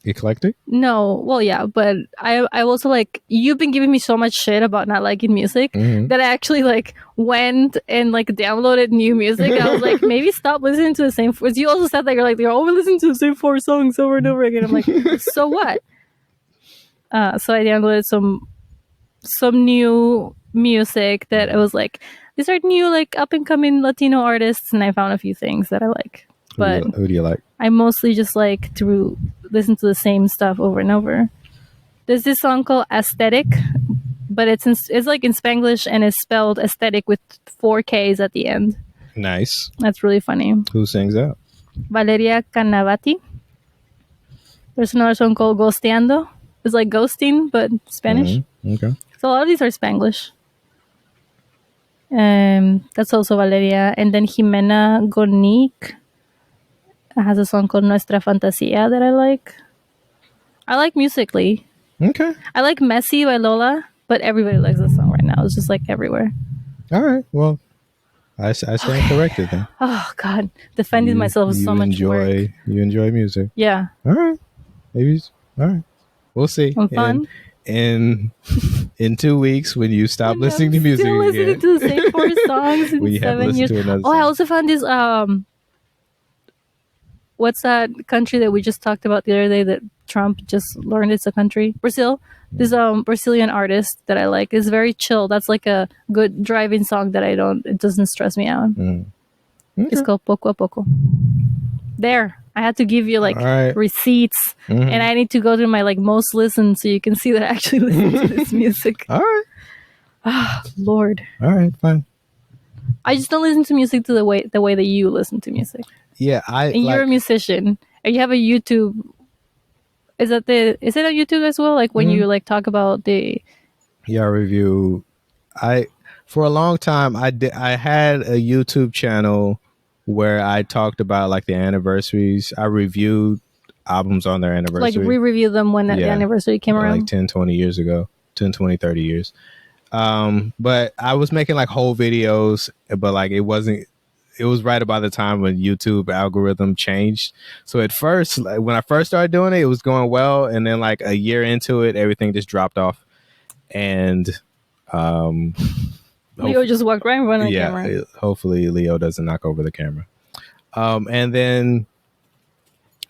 eclectic. No, well, yeah, but I also like, you've been giving me so much shit about not liking music that I actually like went and like downloaded new music. I was like, maybe stop listening to the same. You also said that you're always listening to the same 4 songs over and over again. I'm like, so what? So I downloaded some new music that I was like, these are new like up and coming Latino artists, and I found a few things that I like. But who do you like? I mostly just like to listen to the same stuff over and over. There's this song called Aesthetic, but it's like in Spanglish and it's spelled aesthetic with 4 Ks at the end. Nice. That's really funny. Who sings that? Valeria Canavati. There's another song called Ghosteando. It's like ghosting, but Spanish. Okay. So a lot of these are Spanglish. That's also Valeria. And then Jimena Gornick has a song called Nuestra Fantasía that I like. I like musically. Okay. I like Messy by Lola, but everybody likes this song right now. It's just like everywhere. All right. Well, I stand corrected then. Oh, God. Defending myself is so much work. You enjoy music. Yeah. All right. Maybe. All right. We'll see. Fun. In 2 weeks when you stop listening to music still listening again. to the same 4 songs in 7 years. I also found this what's that country that we just talked about the other day that Trump just learned it's a country? Brazil. This Brazilian artist that I like is very chill. That's like a good driving song that it doesn't stress me out. Okay. It's called Poco a Poco. There. I had to give you like receipts, and I need to go to my like most listened so you can see that I actually listen to this music. All right. Ah, Lord. All right, fine. I just don't listen to music the way that you listen to music. Yeah, and you're a musician, and you have a YouTube. Is it on YouTube as well? Like when you like talk about the review. For a long time I had a YouTube channel where I talked about like the anniversaries. I reviewed albums on their anniversary. Like re-review them when the anniversary came around. Like 10, 20 years ago. 10, 20, 30 years. But I was making like whole videos, but like it was right about the time when YouTube algorithm changed. So at first, like, when I first started doing it, it was going well. And then like a year into it, everything just dropped off. And Leo just walked right in front of the camera. Hopefully Leo doesn't knock over the camera. And then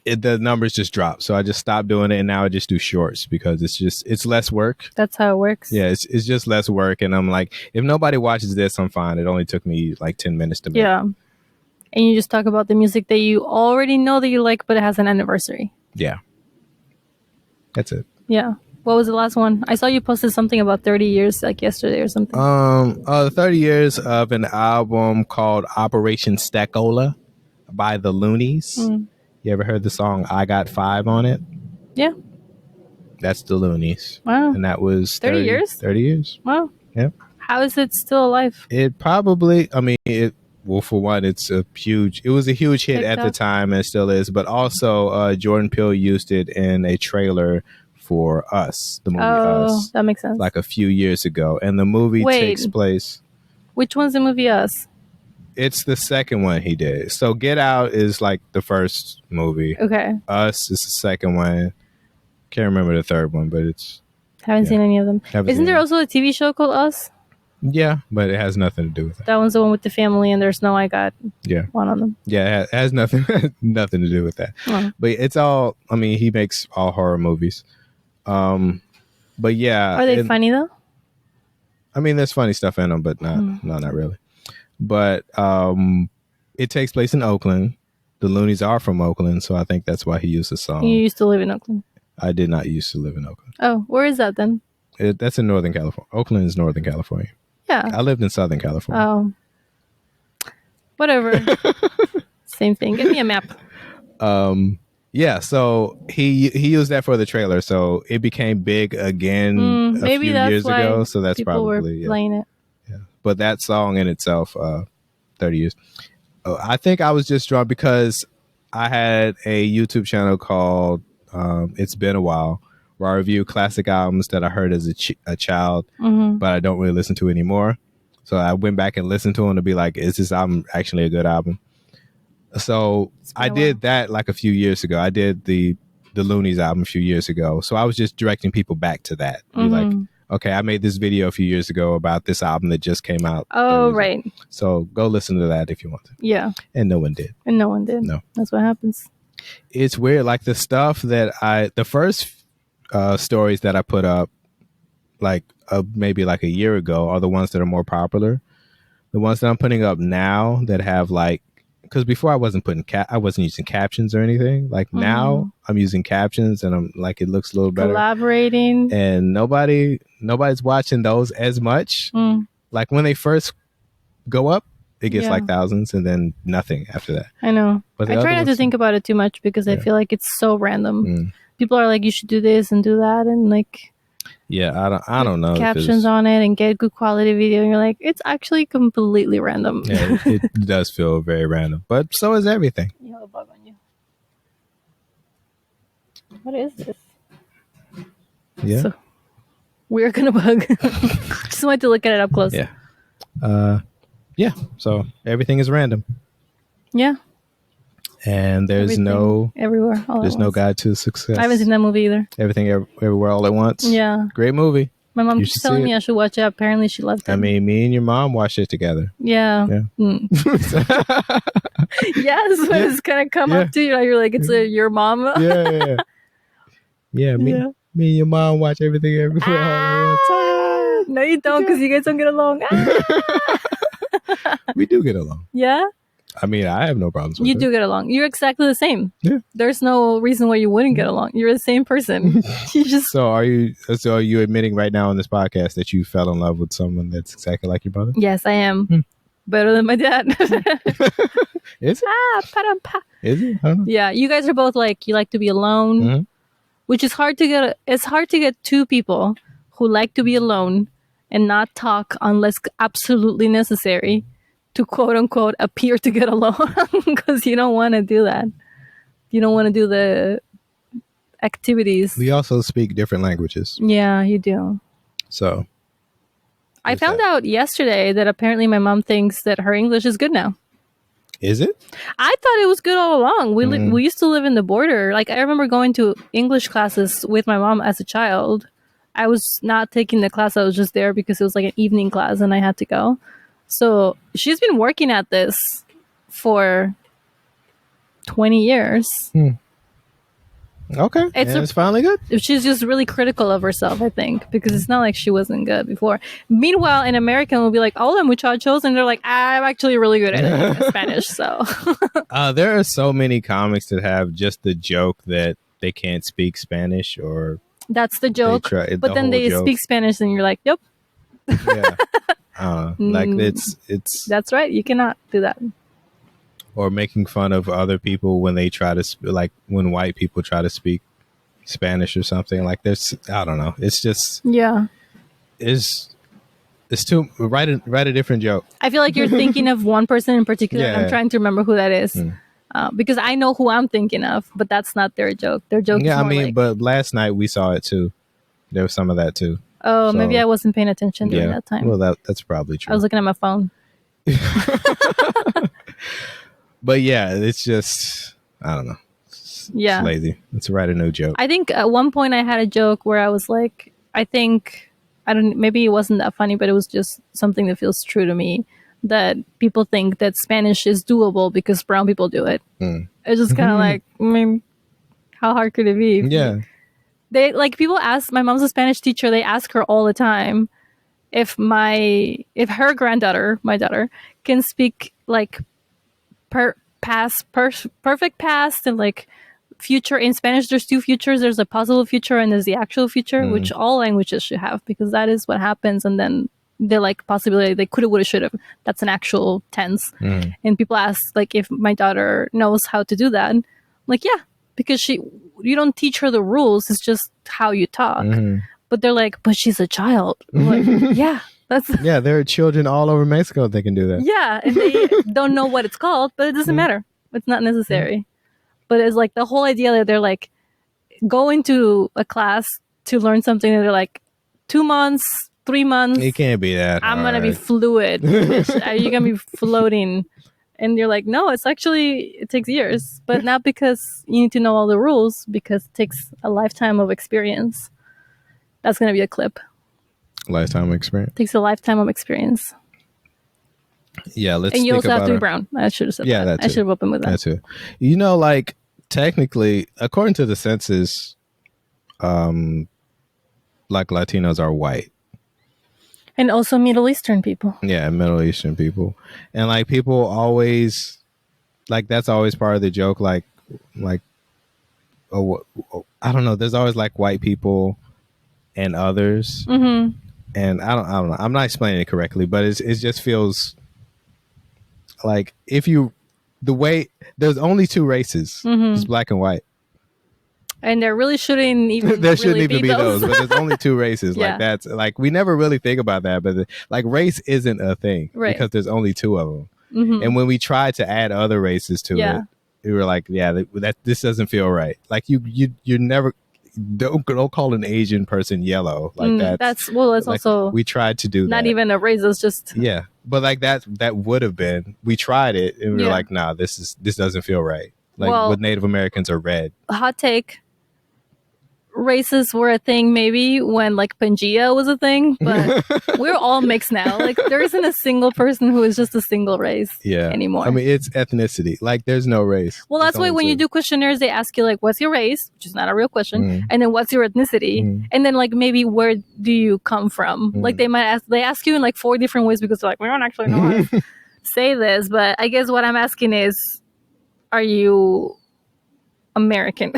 the numbers just dropped. So I just stopped doing it, and now I just do shorts because it's less work. That's how it works. Yeah, it's just less work. And I'm like, if nobody watches this, I'm fine. It only took me like 10 minutes to make. Yeah. And you just talk about the music that you already know that you like, but it has an anniversary. Yeah. That's it. Yeah. What was the last one? I saw you posted something about 30 years like yesterday or something. 30 years of an album called Operation Stackola by the Loonies. You ever heard the song I Got 5 on it? Yeah. That's the Loonies. Wow. And that was 30 years? 30 years. Wow. Yep. How is it still alive? It probably, I mean, well, for one, it was a huge hit at the time and still is, but also Jordan Peele used it in a trailer for Us, the movie Us. That makes sense. Like a few years ago. And the movie takes place. Which one's the movie Us? It's the second one he did. So Get Out is like the first movie. Okay. Us is the second one. Can't remember the third one, but haven't seen any of them. Isn't there also a TV show called Us? Yeah, but it has nothing to do with that. That one's the one with the family, and there's no I got one on them. Yeah, it has nothing to do with that. Oh. But it's all, I mean, he makes all horror movies. But yeah. Are they funny though? I mean, there's funny stuff in them, but not really. But it takes place in Oakland. The Loonies are from Oakland, so I think that's why he used the song. You used to live in Oakland? I did not used to live in Oakland. Oh, where is that then? That's in Northern California. Oakland is Northern California. Yeah. I lived in Southern California. Oh. Whatever. Same thing. Give me a map. Yeah, so he used that for the trailer, so it became big again a few years ago. So that's probably playing it. Yeah, but that song in itself, 30 years. I think I was just drawn because I had a YouTube channel called It's Been a While, where I review classic albums that I heard as a child, but I don't really listen to anymore. So I went back and listened to them to be like, is this album actually a good album? So I did that like a few years ago. I did the Loonies album a few years ago. So I was just directing people back to that. Be like, okay, I made this video a few years ago about this album that just came out. Oh, right. So go listen to that if you want to. Yeah. And no one did. No. That's what happens. It's weird. Like the stuff that the first stories that I put up, like maybe like a year ago, are the ones that are more popular. The ones that I'm putting up now that have like, because before I wasn't using captions or anything. Like now I'm using captions and I'm like, it looks a little better. Collaborating. And nobody's watching those as much. Like when they first go up, it gets like thousands and then nothing after that. I know. But I try not to think about it too much because I feel like it's so random. People are like, you should do this and do that. And like, yeah, I don't know. Captions on it and get good quality video. And you're like, it's actually completely random. Yeah, it does feel very random. But so is everything. You have a bug on you. What is this? Yeah. So, we're gonna bug. Just wanted to look at it up close. Yeah. Yeah. So everything is random. Yeah. And there's no guide to success. I haven't seen that movie either. Everything Everywhere All at Once. Yeah. Great movie. My mom keeps telling me I should watch it. Apparently she loved it. I mean, me and your mom watched it together. Yeah. Yes, when it's kind of come up to you, you're like, it's your mom. Yeah, me and your mom watch Everything Everywhere All at Once. No, you don't, because you guys don't get along. We do get along. Yeah? I mean, I have no problems with it. You do get along. You're exactly the same. Yeah. There's no reason why you wouldn't get along. You're the same person. So are you admitting right now on this podcast that you fell in love with someone that's exactly like your brother? Yes, I am. Better than my dad. Is it? Is it? I don't know. Yeah, you guys are both like, you like to be alone, which is hard to get. It's hard to get two people who like to be alone and not talk unless absolutely necessary to quote unquote appear to get along, because you don't want to do that. You don't want to do the activities. We also speak different languages. Yeah, you do. So I found out yesterday that apparently my mom thinks that her English is good now. Is it? I thought it was good all along. We used to live in the border. Like, I remember going to English classes with my mom as a child. I was not taking the class. I was just there because it was like an evening class and I had to go. So she's been working at this for 20 years. Okay. It's finally good. She's just really critical of herself, I think, because it's not like she wasn't good before. Meanwhile, in American, we'll be like, hola muchachos. And they're like, I'm actually really good at it in Spanish. So there are so many comics that have just the joke that they can't speak Spanish, or that's the joke. But then they speak Spanish and you're like, yep. Yeah. Like it's that's right. You cannot do that. Or making fun of other people when they try to like when white people try to speak Spanish or something. Like there's, I don't know. It's just it's too write a different joke. I feel like you're thinking of one person in particular. And I'm trying to remember who that is. Because I know who I'm thinking of, but that's not their joke. Their joke is more like, but last night we saw it too. There was some of that too. Oh, so, maybe I wasn't paying attention during that time. Well, that's probably true. I was looking at my phone. But yeah, it's just, I don't know. It's lazy. Let's write a new joke. I think at one point I had a joke where I was like, maybe it wasn't that funny, but it was just something that feels true to me, that people think that Spanish is doable because brown people do it. It's just kind of like, I mean, how hard could it be? Yeah. They like, people ask, my mom's a Spanish teacher, they ask her all the time if her granddaughter, my daughter, can speak like perfect past and like future in Spanish. There's two futures. There's a possible future and there's the actual future, which all languages should have, because that is what happens. And then the like possibility, they coulda, woulda, shoulda, that's an actual tense. And people ask like if my daughter knows how to do that. I'm like, yeah, because you don't teach her the rules, it's just how you talk. But they're like, but she's a child. I'm like, yeah, yeah, there are children all over Mexico that can do that. Yeah, and they don't know what it's called, but it doesn't matter. It's not necessary. But it's like the whole idea that they're like, go into a class to learn something and they're like 2 months, 3 months. It can't be that I'm hard. going to be fluid. You're going to be floating. And you're like, no, it takes years. But not because you need to know all the rules, because it takes a lifetime of experience. That's going to be a clip. Lifetime experience. It takes a lifetime of experience. Yeah, let's. And you also have to be brown. I should have said that. I should have opened with that. That too. You know, like technically, according to the census, like Latinos are white. And also Middle Eastern people. Yeah, Middle Eastern people. And like people always, like that's always part of the joke. Like, oh, I don't know. There's always like white people and others. And I don't know. I'm not explaining it correctly, but it just feels like there's only two races. It's black and white. And there really shouldn't even there shouldn't even be those, but there's only two races. Yeah. Like that's like we never really think about that, but like race isn't a thing because there's only two of them. And when we tried to add other races to it, we were like, yeah, that this doesn't feel right. Like you never don't call an Asian person yellow like that. That's like, also we tried to do not that. Even a race. It's just but like that would have been. We tried it and we were like, nah, this doesn't feel right. Like with Native Americans are red. Hot take. Races were a thing maybe when like Pangea was a thing, but we're all mixed now. Like there isn't a single person who is just a single race anymore. I mean, it's ethnicity. Like there's no race. Well, that's why when you do questionnaires, they ask you like, what's your race? Which is not a real question. And then what's your ethnicity? And then like maybe where do you come from? Like they ask you in like 4 different ways because they're like, we don't actually know how to say this. But I guess what I'm asking is, are you American?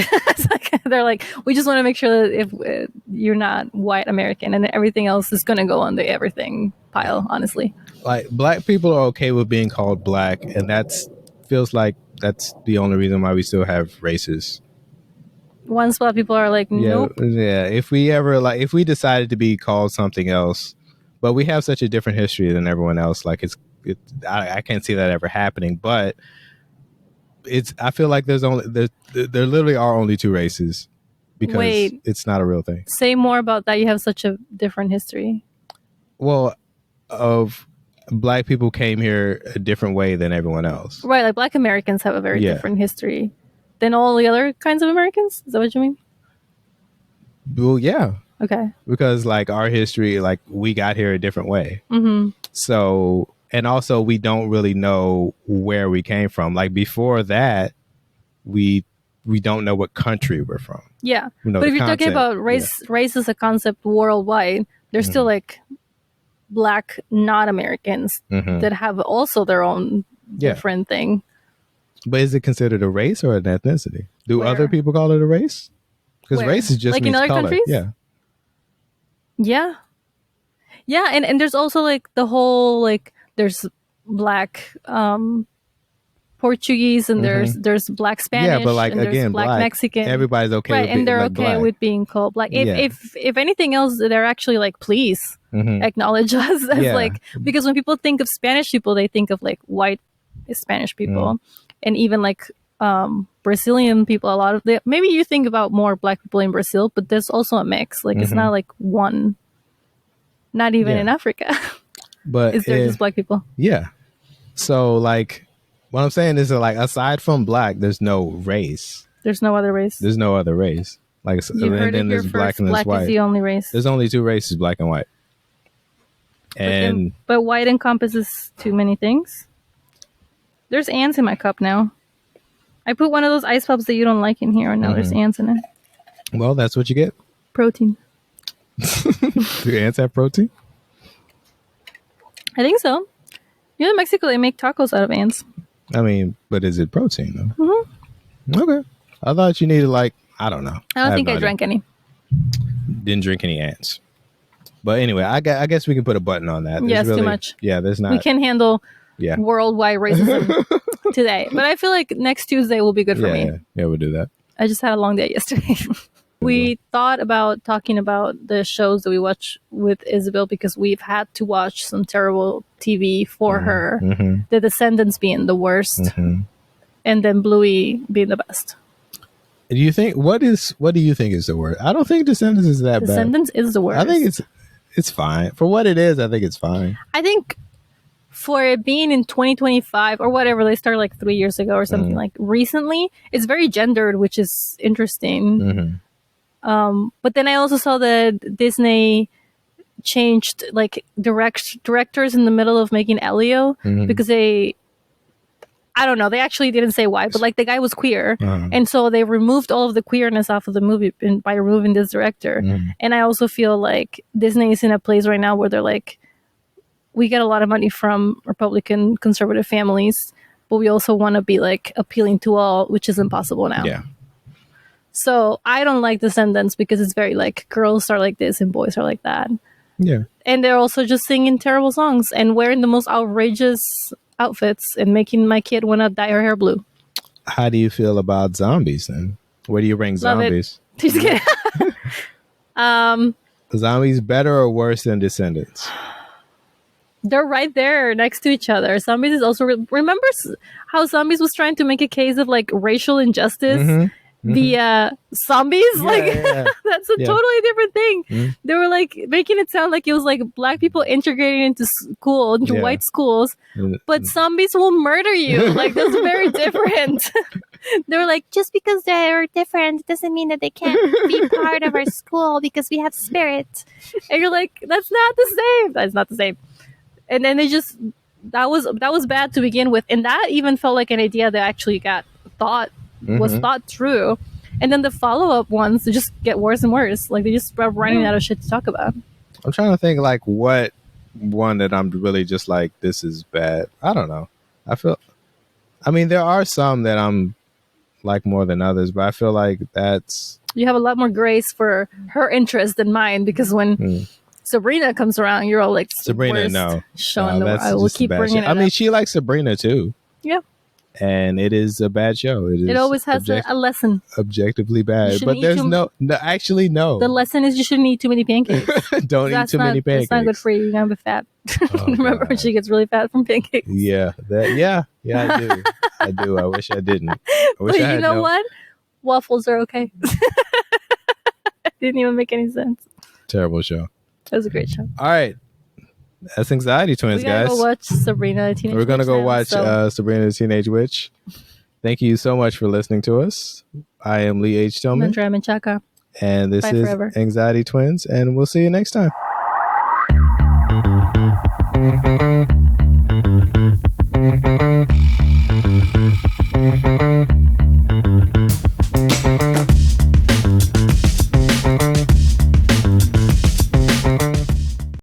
They're like, we just want to make sure that if you're not white American, and everything else is going to go on the everything pile, honestly. Like black people are okay with being called black, and feels like that's the only reason why we still have races. Once black people are like, nope. Yeah, if we decided to be called something else, but we have such a different history than everyone else, like I can't see that ever happening, but I feel like there literally are only two races because it's not a real thing. Say more about that. You have such a different history. Well, black people came here a different way than everyone else. Right, like black Americans have a very different history than all the other kinds of Americans. Is that what you mean? Well, yeah. Okay. Because like our history, like we got here a different way. So. And also, we don't really know where we came from. Like before that, we don't know what country we're from. Yeah, but if you're talking about race as a concept worldwide, there's still like black not Americans that have also their own different thing. But is it considered a race or an ethnicity? Do other people call it a race? Because race is just like means in other color. countries. Yeah, and there's also like the whole like. There's black Portuguese and there's black Spanish. Yeah, but like and again, black Mexican. Everybody's okay, right? with And they're like okay black. with being called black. If anything else, they're actually like, please acknowledge us as like, because when people think of Spanish people, they think of like white Spanish people, and even like Brazilian people. A lot of maybe you think about more black people in Brazil, but there's also a mix. Like it's not like one. Not even in Africa. But is there just black people? Yeah. So like, what I'm saying is that like, aside from black, there's no race. There's no other race. There's no other race. Like, and then there's black and there's white. Black is the only race. There's only two races, black and white. And but white encompasses too many things. There's ants in my cup now. I put one of those ice pops that you don't like in here, and now there's ants in it. Well, that's what you get. Protein. Do ants have protein? I think so. You know, in Mexico, they make tacos out of ants. I mean, but is it protein, though? Okay. I thought you needed, like, I don't know. I don't think I drank any. Didn't drink any ants. But anyway, I guess we can put a button on that. Yes, too much. Yeah, there's not. We can handle worldwide racism today. But I feel like next Tuesday will be good for me. Yeah, we'll do that. I just had a long day yesterday. We thought about talking about the shows that we watch with Isabel because we've had to watch some terrible TV for her. The Descendants being the worst, and then Bluey being the best. Do you think what do you think is the worst? I don't think Descendants is that bad. Descendants is the worst. I think it's fine for what it is. I think it's fine. I think for it being in 2025 or whatever, they started like 3 years ago or something like recently. It's very gendered, which is interesting. But then I also saw that Disney changed like directors in the middle of making Elio because I don't know, they actually didn't say why, but like the guy was queer, and so they removed all of the queerness off of the movie by removing this director. And I also feel like Disney is in a place right now where they're like, we get a lot of money from Republican conservative families, but we also want to be like appealing to all, which is impossible now. Yeah. So I don't like Descendants because it's very like girls are like this and boys are like that. Yeah. And they're also just singing terrible songs and wearing the most outrageous outfits and making my kid want to dye her hair blue. How do you feel about zombies then? Where do you rank zombies? Just kidding. Zombies better or worse than Descendants? They're right there next to each other. Zombies is also... Remember how Zombies was trying to make a case of like racial injustice? The zombies, that's a totally different thing. They were like making it sound like it was like black people integrating into school, into white schools, but zombies will murder you. Like that's very different. They were like, just because they're different doesn't mean that they can't be part of our school because we have spirit. And you're like, that's not the same. That's not the same. And then they just that was bad to begin with, and that even felt like an idea that actually got was thought through, and then the follow-up ones just get worse and worse. Like they just start running out of shit to talk about. I'm trying to think like what one that I'm really just like, this is bad. I don't know. I mean there are some that I'm like more than others, but I feel like you have a lot more grace for her interest than mine, because when Sabrina comes around, you're all like, Sabrina, no. Showing I will keep bringing it up. I mean, she likes Sabrina too. Yeah. And it is a bad show. It always has a lesson. Objectively bad. But there's no. The lesson is you shouldn't eat too many pancakes. Don't eat too many pancakes. It's not good for you. You're going to be fat. Remember when she gets really fat from pancakes? Yeah. I do. I do. I wish I didn't. But you know what? Waffles are okay. Didn't even make any sense. Terrible show. It was a great show. All right. That's Anxiety Twins, guys. Go watch Sabrina the Teenage Witch. We're going to go watch Sabrina the Teenage Witch. Thank you so much for listening to us. I am Lee H. Tillman. I'm Andrea Menchaca. And this is Anxiety Twins, and we'll see you next time.